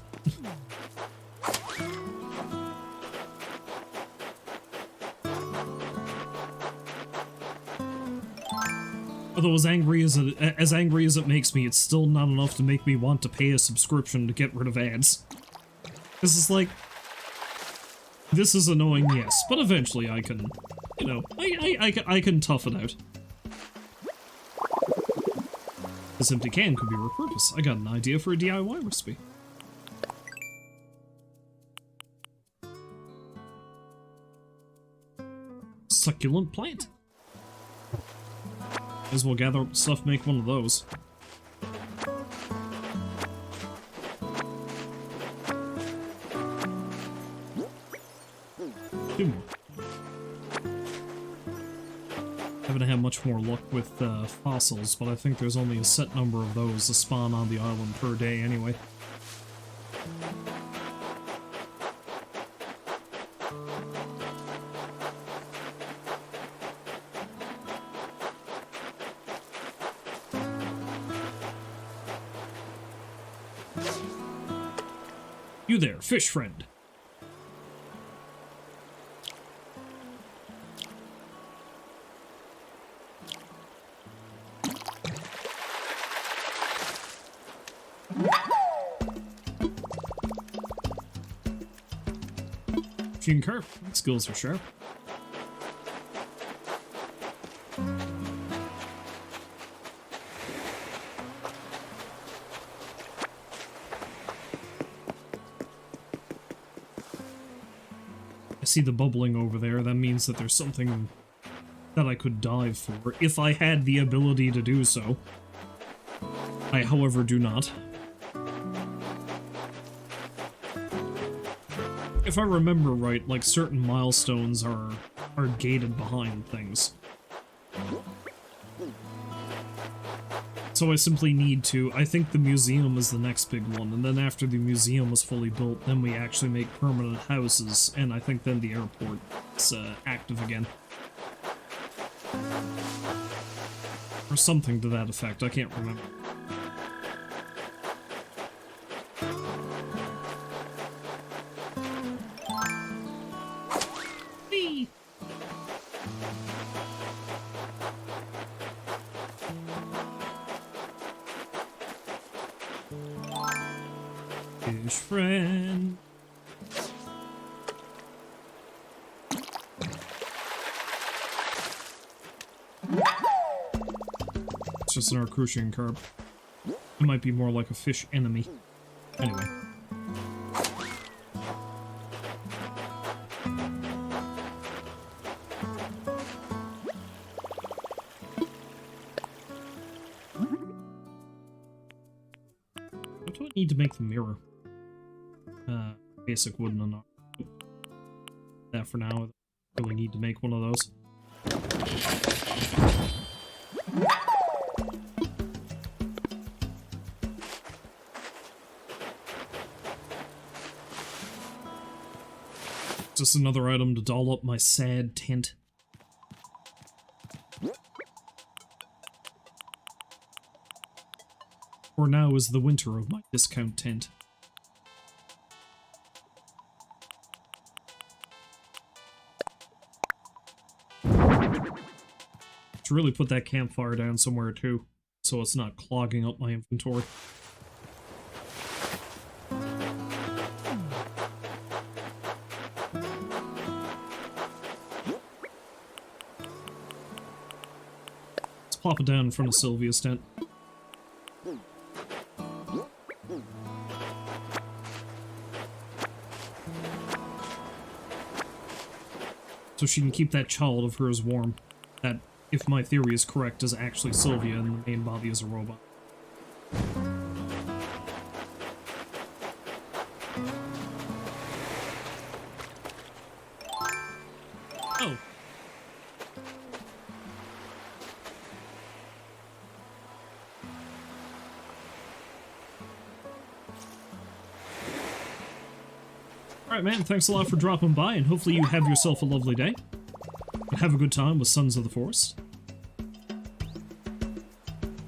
Although as angry as it makes me, it's still not enough to make me want to pay a subscription to get rid of ads. This is like... This is annoying, yes, but eventually I can You know, I can tough it out. This empty can could be repurposed. I got an idea for a DIY recipe. Succulent plant. Might as well gather up stuff, make one of those. Two more. Haven't had much more luck with fossils, but I think there's only a set number of those to spawn on the island per day anyway. You there, fish friend. Fishing carp. Skills are sharp. I see the bubbling over there. That means that there's something that I could dive for if I had the ability to do so. I, however, do not. If I remember right, like, certain milestones are gated behind things. So I simply need to... I think the museum is the next big one, and then after the museum is fully built, then we actually make permanent houses, and I think then the airport is active again. Or something to that effect, I can't remember. Fish friend. It's just an crucian carp. It might be more like a fish enemy. Anyway. What do I need to make the mirror? Basic wooden enough. That for now. I really need to make one of those. Just another item to doll up my sad tent. For now is the winter of my discount tent. Should really put that campfire down somewhere too, so it's not clogging up my inventory. Let's plop it down in front of Sylvia's tent. So she can keep that child of hers warm. That, if my theory is correct, is actually Sylvia and the main body is a robot. Oh. Alright, man, thanks a lot for dropping by, and hopefully you have yourself a lovely day. And have a good time with Sons of the Forest.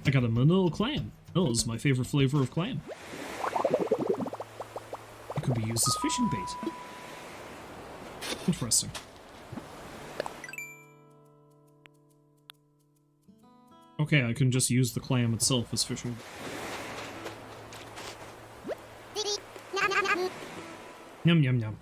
I got a manila clam. Manila is my favorite flavor of clam. It could be used as fishing bait. Interesting. Okay, I can just use the clam itself as fishing bait. Yum yum yum.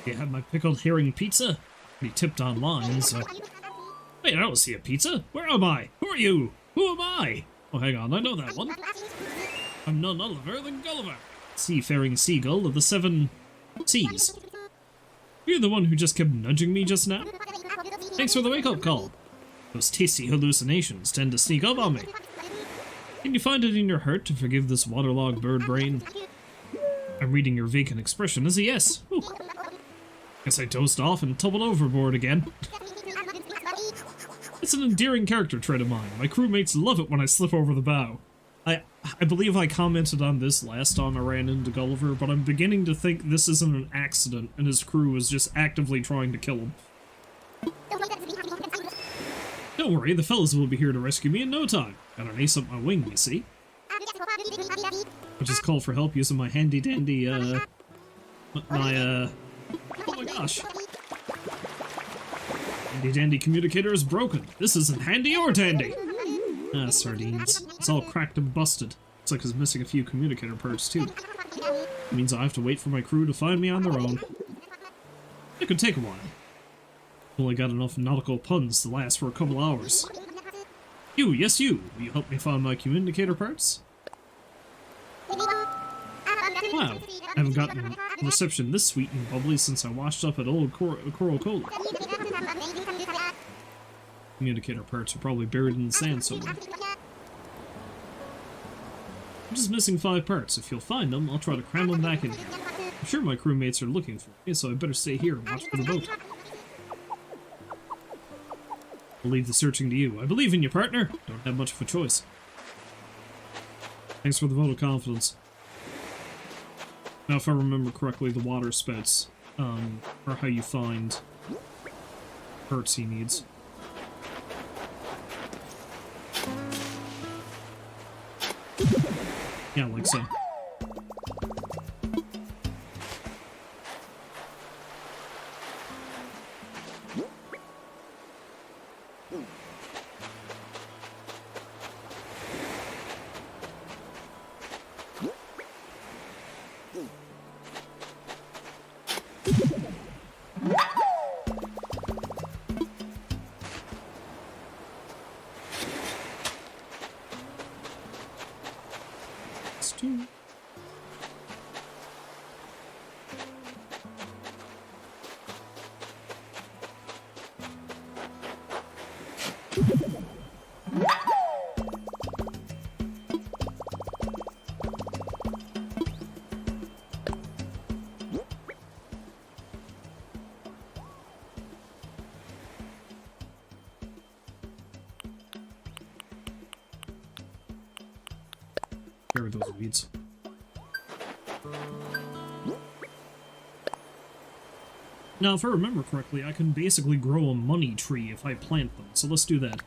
You have my pickled herring pizza? Pretty tipped online, so... Wait, I don't see a pizza. Where am I? Who are you? Who am I? Oh, hang on, I know that one. I'm none other than Gulliver, seafaring seagull of the 7 seas. You're the one who just kept nudging me just now? Thanks for the wake-up call. Those tasty hallucinations tend to sneak up on me. Can you find it in your heart to forgive this waterlogged bird brain? I'm reading your vacant expression as a yes. Ooh. Guess I dozed off and tumbled overboard again. It's an endearing character trait of mine. My crewmates love it when I slip over the bow. I believe I commented on this last time I ran into Gulliver, but I'm beginning to think this isn't an accident and his crew is just actively trying to kill him. Don't worry, the fellas will be here to rescue me in no time. Got an ace up my wing, you see. I just called for help using my handy-dandy, oh my gosh. Handy-dandy communicator is broken. This isn't handy or dandy. Ah, sardines. It's all cracked and busted. Looks like it's missing a few communicator parts, too. It means I have to wait for my crew to find me on their own. It could take a while. Only got enough nautical puns to last for a couple hours. You, yes you! Will you help me find my communicator parts? Wow, I haven't gotten reception this sweet and bubbly since I washed up at old Coral Cola. Communicator parts are probably buried in the sand somewhere. I'm just missing 5 parts. If you'll find them, I'll try to cram them back in here. I'm sure my crewmates are looking for me, so I better stay here and watch for the boat. I'll leave the searching to you. I believe in you, partner. Don't have much of a choice. Thanks for the vote of confidence. Now, if I remember correctly, the water spouts are how you find parts he needs. Yeah, like so. Bury those weeds. Now, if I remember correctly, I can basically grow a money tree if I plant them, so let's do that.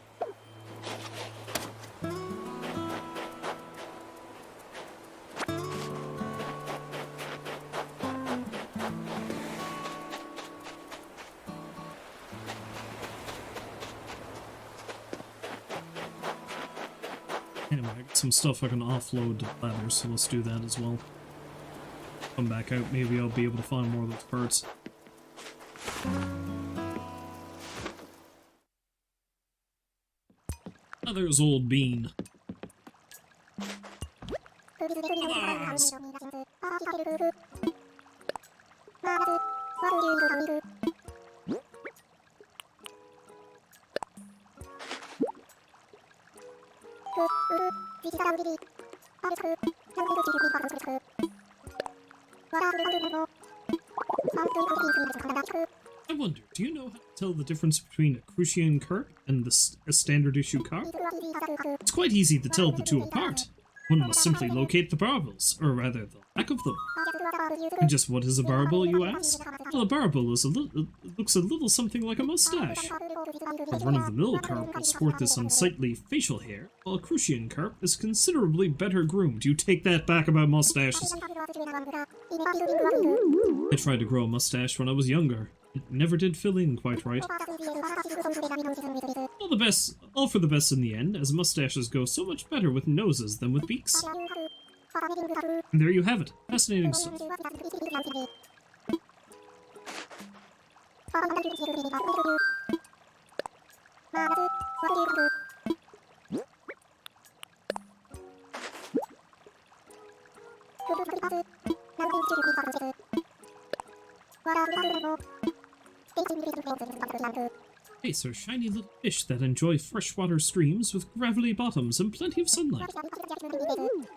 Anyway, I got some stuff I can offload to Blathers, so let's do that as well. Come back out, maybe I'll be able to find more of those parts. Oh, there's old Bean. Blathers! I wonder, do you know how to tell the difference between a crucian carp and a standard issue carp? It's quite easy to tell the two apart. One must simply locate the barbels, or rather the lack of them. And just what is a barbel, you ask? Well, a barbel is looks a little something like a mustache. A run-of-the-mill carp will sport this unsightly facial hair, while a crucian carp is considerably better groomed. You take that back about mustaches. I tried to grow a mustache when I was younger. It never did fill in quite right. All for the best in the end, as mustaches go so much better with noses than with beaks. And there you have it. Fascinating stuff. These are shiny little fish that enjoy freshwater streams with gravelly bottoms and plenty of sunlight.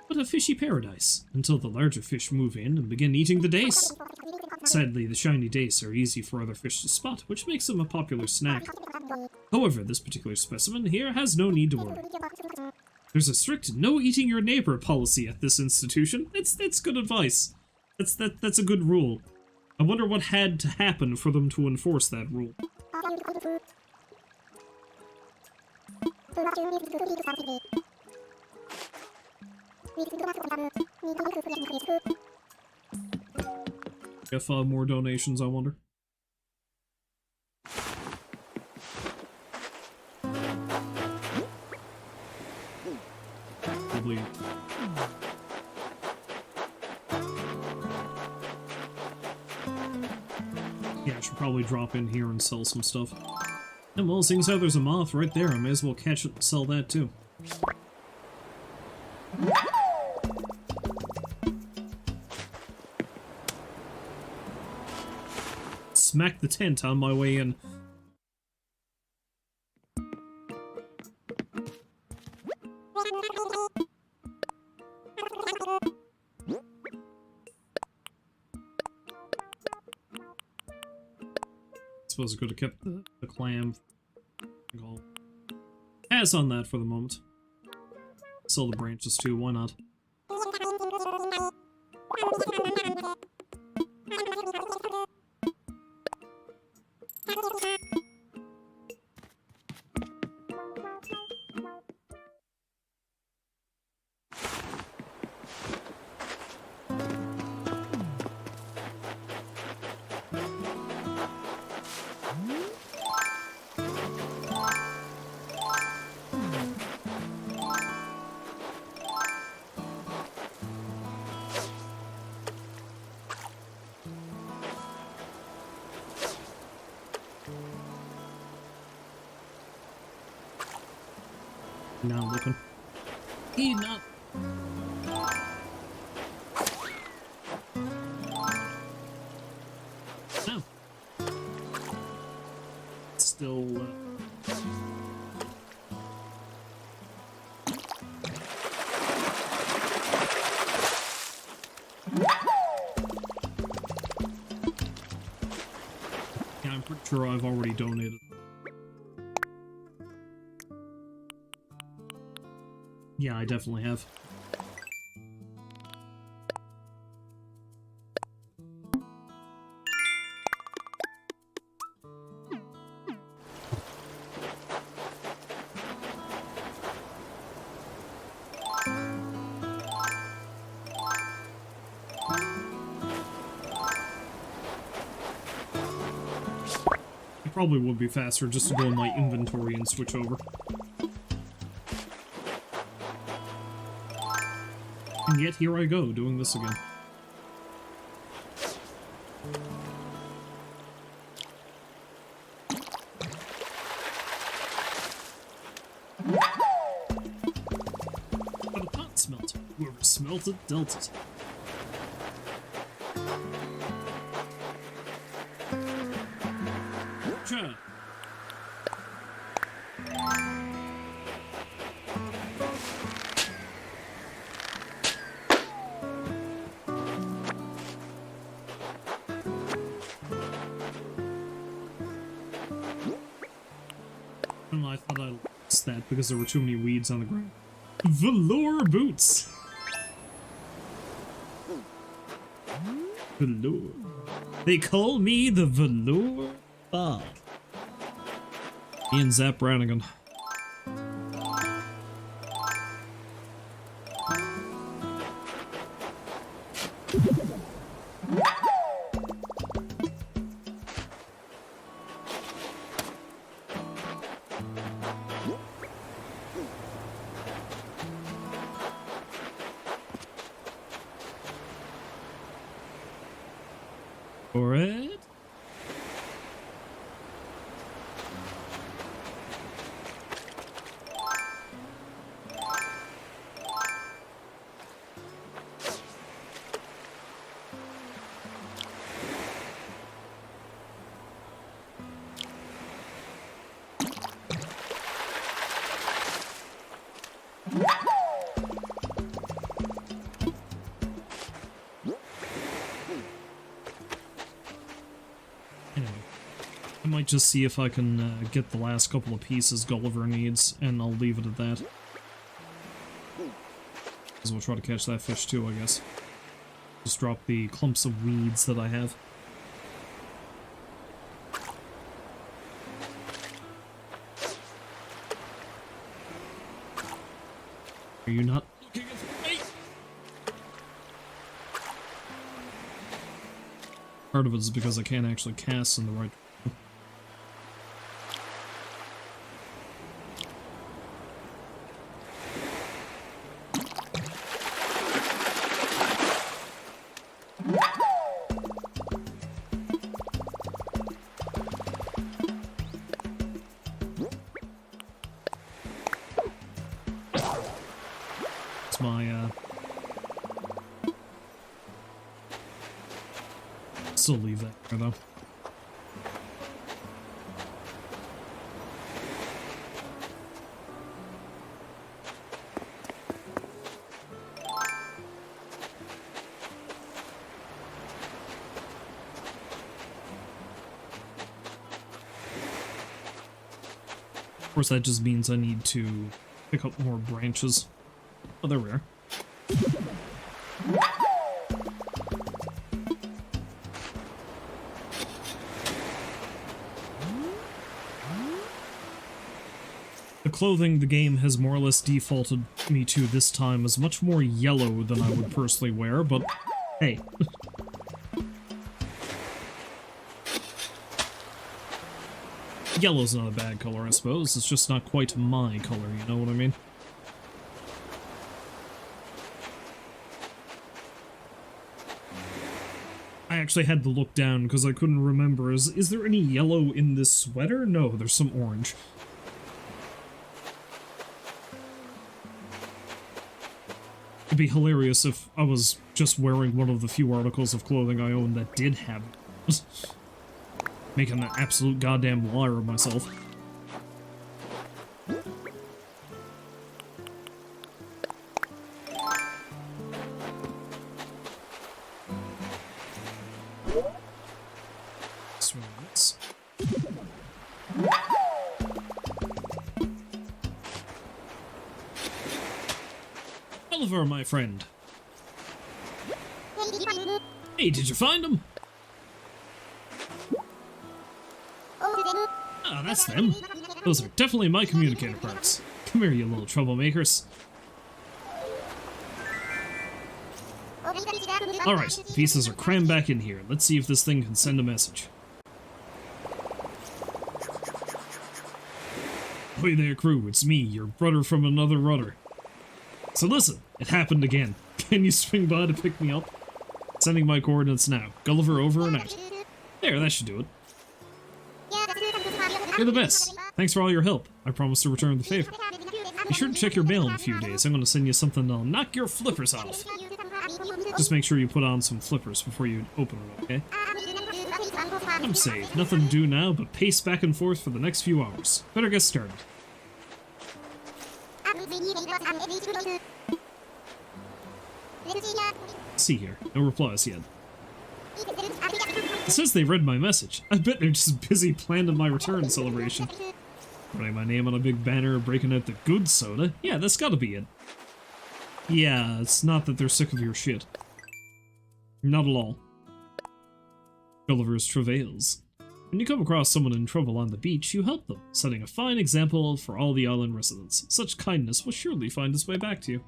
What a fishy paradise, until the larger fish move in and begin eating the dace. Sadly, the shiny dace are easy for other fish to spot, which makes them a popular snack. However, this particular specimen here has no need to worry. There's a strict no eating your neighbor policy at this institution. That's good advice. That's a good rule. I wonder what had to happen for them to enforce that rule. If more donations, I wonder. Probably. Yeah, I should probably drop in here and sell some stuff. And well, seeing as how there's a moth right there, I may as well catch it and sell that too. Smack the tent on my way in. Suppose I could have kept the clam. I'll pass on that for the moment. Sell the branches too, why not? Now I'm looking. He not. No. Still. Yeah, I'm pretty sure I've already donated. Yeah, I definitely have. It probably would be faster just to go in my inventory and switch over. And yet here I go, doing this again. But a pot smelt. Whoever smelt it, dealt it. Cha. I thought I lost that because there were too many weeds on the ground. Velour boots! Velour. They call me the Velour Bob. Ian Zap Brannigan. For it. Anyway, I might just see if I can get the last couple of pieces Gulliver needs, and I'll leave it at that. Because we'll try to catch that fish too, I guess. Just drop the clumps of weeds that I have. Are you not looking at me? Part of it is because I can't actually cast in the right. It's my still leave that there though. Of course, that just means I need to pick up more branches. Oh, there we are. The clothing the game has more or less defaulted me to this time is much more yellow than I would personally wear, but hey. Yellow's not a bad color, I suppose. It's just not quite my color, you know what I mean? I actually had to look down because I couldn't remember. Is there any yellow in this sweater? No, there's some orange. It'd be hilarious if I was just wearing one of the few articles of clothing I own that did have it. Making an absolute goddamn liar of myself. Swing this. Gulliver, my friend. Hey, did you find him? Ah, that's them. Those are definitely my communicator parts. Come here, you little troublemakers. Alright, the pieces are crammed back in here. Let's see if this thing can send a message. Ahoy there, crew. It's me, your brother from another rudder. So listen, it happened again. Can you swing by to pick me up? Sending my coordinates now. Gulliver over and out. There, that should do it. You're the best. Thanks for all your help. I promise to return the favor. Be sure to check your mail in a few days. I'm going to send you something that'll knock your flippers off. Just make sure you put on some flippers before you open it, okay? I'm safe. Nothing to do now but pace back and forth for the next few hours. Better get started. See here. No replies yet. It says they read my message. I bet they're just busy planning my return celebration. Writing my name on a big banner, breaking out the good soda. Yeah, that's gotta be it. Yeah, it's not that they're sick of your shit. Not at all. Gulliver's travails. When you come across someone in trouble on the beach, you help them, setting a fine example for all the island residents. Such kindness will surely find its way back to you.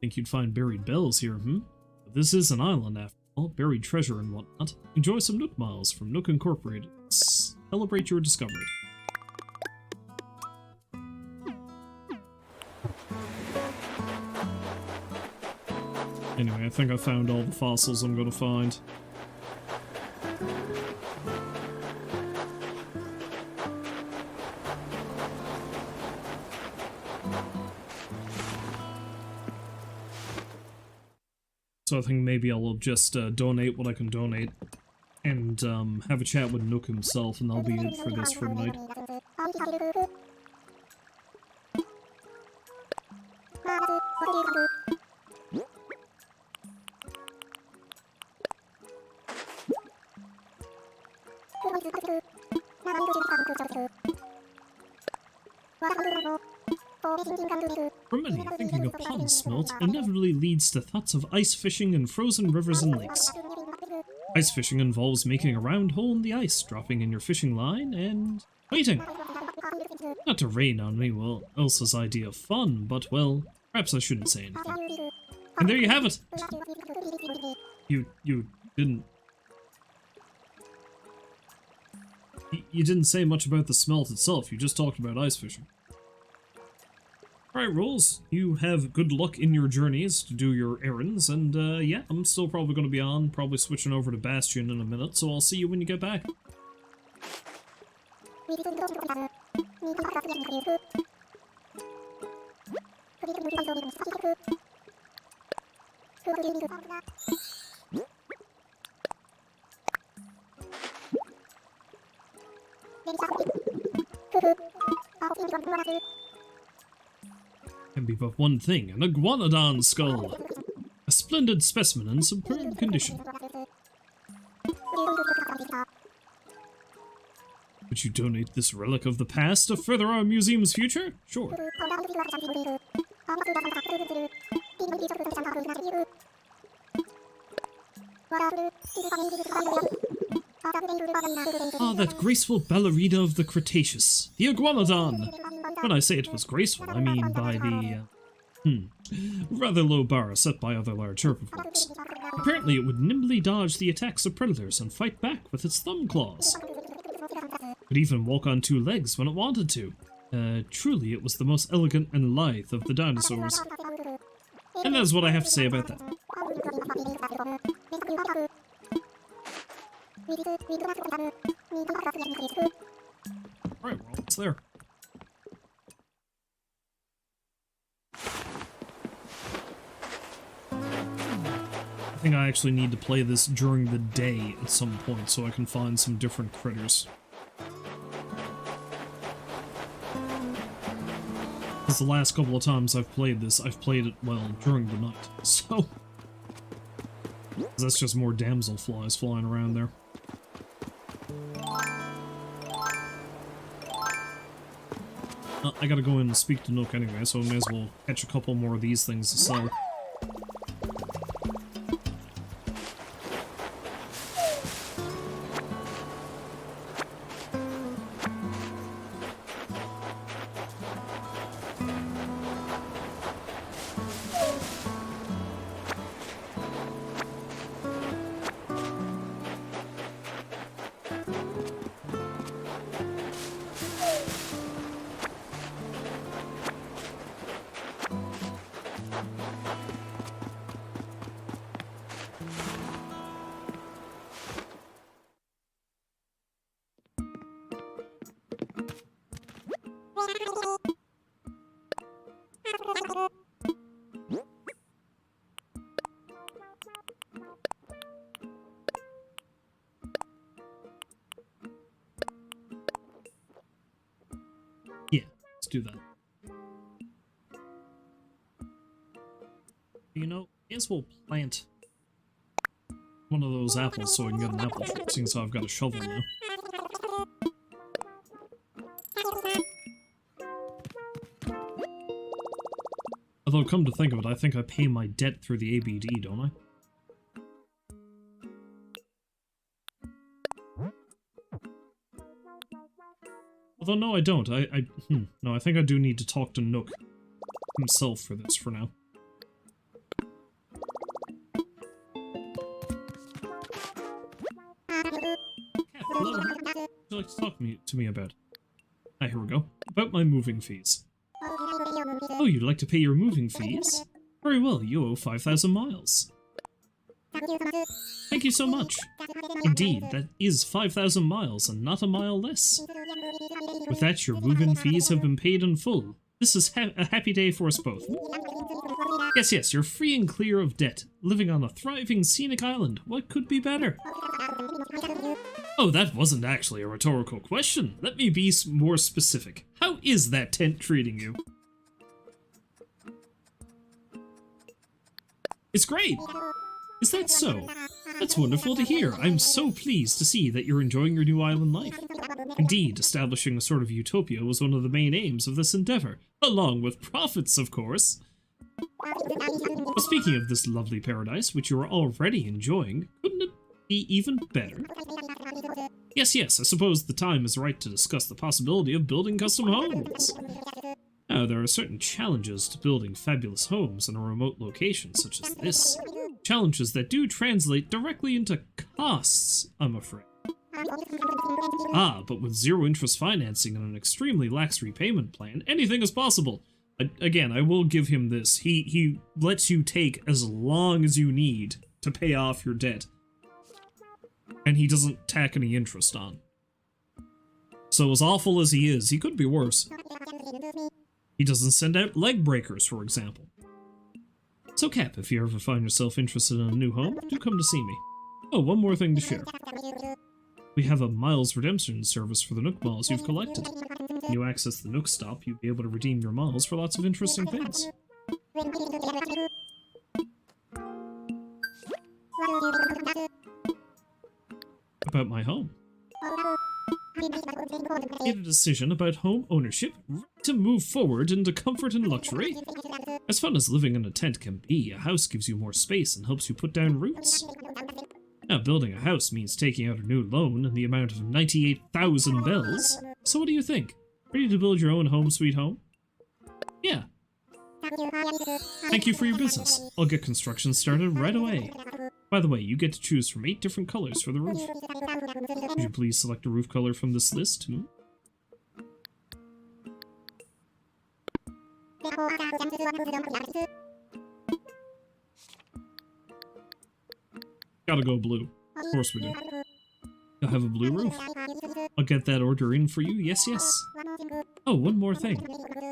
Think you'd find buried bells here, But this is an island after all, buried treasure and whatnot. Enjoy some Nook Miles from Nook Incorporated. Celebrate your discovery. Anyway, I think I found all the fossils I'm gonna find. So I think maybe I'll just donate what I can donate. and have a chat with Nook himself, and that'll be it for this for tonight. For many, thinking of pond smelt inevitably leads to thoughts of ice fishing in frozen rivers and lakes. Ice fishing involves making a round hole in the ice, dropping in your fishing line, and waiting. Not to rain on me, well, Elsa's idea of fun, but, well, perhaps I shouldn't say anything. And there you have it! You didn't... You didn't say much about the smelt itself, you just talked about ice fishing. Alright, Rolls, you have good luck in your journeys to do your errands, and yeah, I'm still probably going to be on, probably switching over to Bastion in a minute, so I'll see you when you get back. Can be but one thing, an iguanodon skull. A splendid specimen in superb condition. Would you donate this relic of the past to further our museum's future? Sure. Ah, that graceful ballerina of the Cretaceous, the iguanodon. When I say it was graceful, I mean by the, rather low bar set by other large herbivores. Apparently it would nimbly dodge the attacks of predators and fight back with its thumb claws. Could even walk on two legs when it wanted to. Truly it was the most elegant and lithe of the dinosaurs. And that's what I have to say about that. Alright, we're almost there. I think I actually need to play this during the day at some point so I can find some different critters. Because the last couple of times I've played this, I've played it, well, during the night, so... That's just more damselflies flying around there. I gotta go in and speak to Nook anyway, so I may as well catch a couple more of these things to sell. Yeah, let's do that. You know, I guess we'll plant one of those apples so I can get an apple tree, seeing as how I've got a shovel now. Although, come to think of it, I think I pay my debt through the ABD, don't I? Although, no, I don't. No, I think I do need to talk to Nook himself for this for now. Hello. What would you like to talk to me about? Ah, here we go. About my moving fees. Oh, you'd like to pay your moving fees? Very well, you owe 5,000 miles. Thank you so much. Indeed, that is 5,000 miles and not a mile less. With that, your move-in fees have been paid in full. This is a happy day for us both. Yes, yes, you're free and clear of debt, living on a thriving scenic island. What could be better? Oh, that wasn't actually a rhetorical question. Let me be more specific. How is that tent treating you? It's great! Is that so? That's wonderful to hear. I'm so pleased to see that you're enjoying your new island life. Indeed, establishing a sort of utopia was one of the main aims of this endeavor, along with profits, of course. But speaking of this lovely paradise, which you are already enjoying, couldn't it be even better? Yes, yes, I suppose the time is right to discuss the possibility of building custom homes. Now, there are certain challenges to building fabulous homes in a remote location such as this. Challenges that do translate directly into costs, I'm afraid. Ah, but with zero interest financing and an extremely lax repayment plan, anything is possible. Again, I will give him this. He lets you take as long as you need to pay off your debt. And he doesn't tack any interest on. So as awful as he is, he could be worse. He doesn't send out leg breakers, for example. So Cap, if you ever find yourself interested in a new home, do come to see me. Oh, one more thing to share. We have a miles redemption service for the Nook Miles you've collected. When you access the Nook Stop, you'll be able to redeem your miles for lots of interesting things. About my home. Made a decision about home ownership, ready to move forward into comfort and luxury. As fun as living in a tent can be, a house gives you more space and helps you put down roots. Now, building a house means taking out a new loan in the amount of 98,000 bells. So what do you think? Ready to build your own home sweet home? Yeah. Thank you for your business. I'll get construction started right away. By the way, you get to choose from 8 different colors for the roof. Would you please select a roof color from this list? Gotta go blue. Of course we do. You'll have a blue roof. I'll get that order in for you, yes, yes. Oh, one more thing.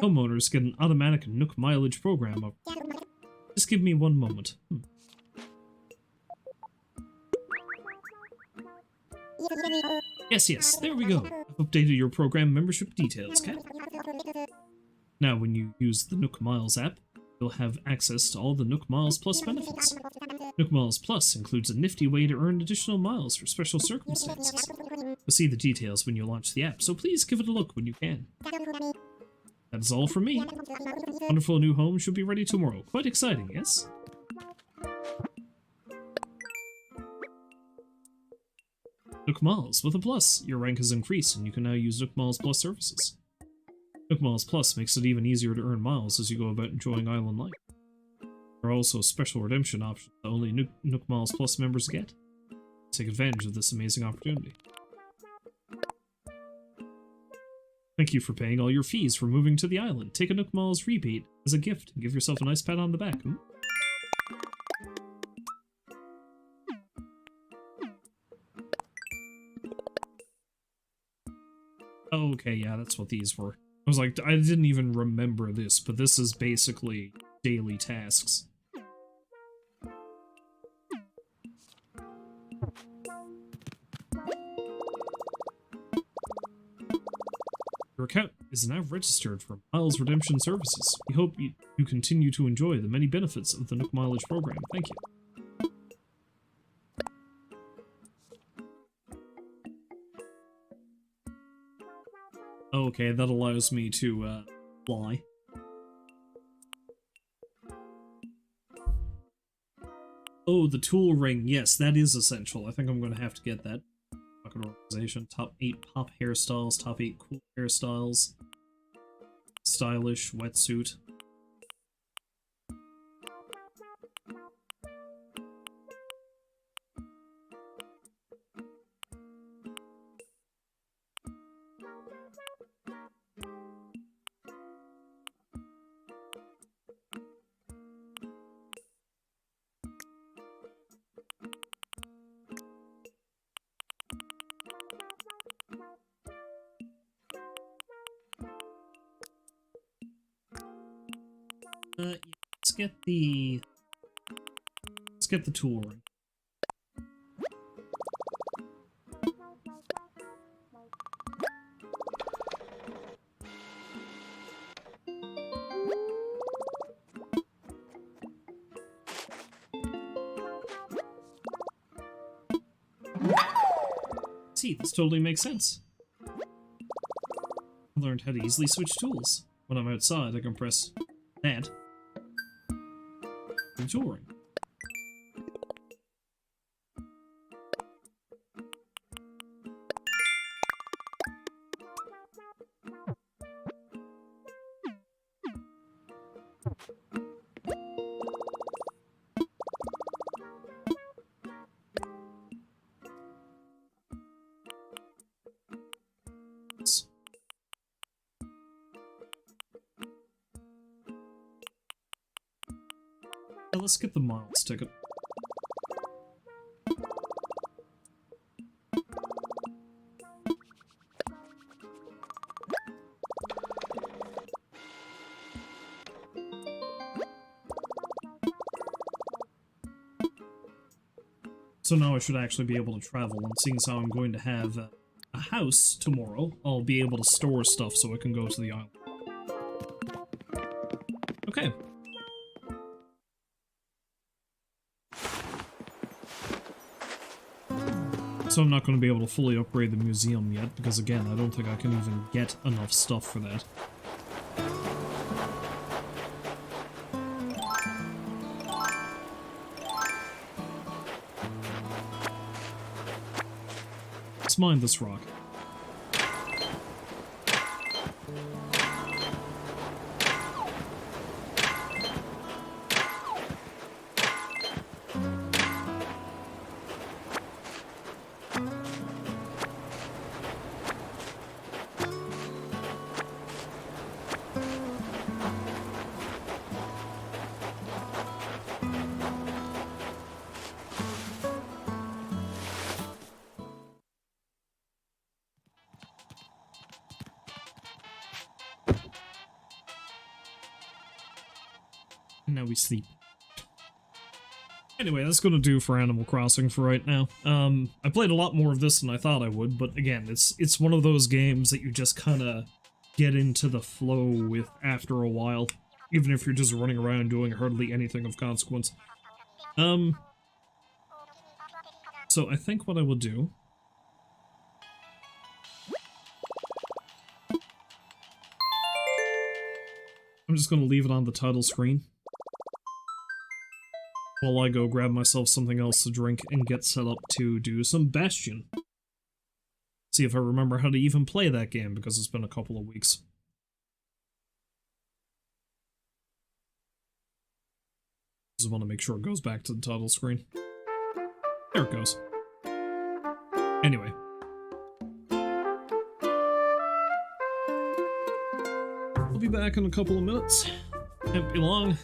Homeowners get an automatic Nook mileage program up. Just give me one moment. Yes, yes, there we go. I've updated your program membership details, Cap. Now, when you use the Nook Miles app, you'll have access to all the Nook Miles Plus benefits. Nook Miles Plus includes a nifty way to earn additional miles for special circumstances. You'll see the details when you launch the app, so please give it a look when you can. That is all from me. Wonderful new home should be ready tomorrow. Quite exciting, yes? Nook Miles with a plus. Your rank has increased and you can now use Nook Miles Plus services. Nook Miles Plus makes it even easier to earn miles as you go about enjoying island life. There are also special redemption options that only Nook Miles Plus members get. Take advantage of this amazing opportunity. Thank you for paying all your fees for moving to the island. Take a Nook Miles rebate as a gift and give yourself a nice pat on the back. Okay, yeah, that's what these were. I was like, I didn't even remember this, but this is basically daily tasks. Your account is now registered for Miles Redemption Services. We hope you continue to enjoy the many benefits of the Nook Mileage program. Thank you. Okay, that allows me to, fly. Oh, the tool ring. Yes, that is essential. I think I'm going to have to get that. Pocket organization. Top 8 pop hairstyles. Top 8 cool hairstyles. Stylish wetsuit. Yeah, let's get the tool ring. See, this totally makes sense. I learned how to easily switch tools. When I'm outside, I can press that for the tool ring. Let's get the miles ticket. So now I should actually be able to travel, and seeing as how I'm going to have a house tomorrow, I'll be able to store stuff so I can go to the island. Okay. So I'm not going to be able to fully upgrade the museum yet, because again, I don't think I can even get enough stuff for that. Let's mine this rock. And now we sleep. Anyway, that's gonna do for Animal Crossing for right now. I played a lot more of this than I thought I would, but again, it's one of those games that you just kinda get into the flow with after a while, even if you're just running around doing hardly anything of consequence. So I think what I will do... I'm just gonna leave it on the title screen while I go grab myself something else to drink and get set up to do some Bastion. See if I remember how to even play that game, because it's been a couple of weeks. Just want to make sure it goes back to the title screen. There it goes. Anyway. I'll be back in a couple of minutes. Can't be long.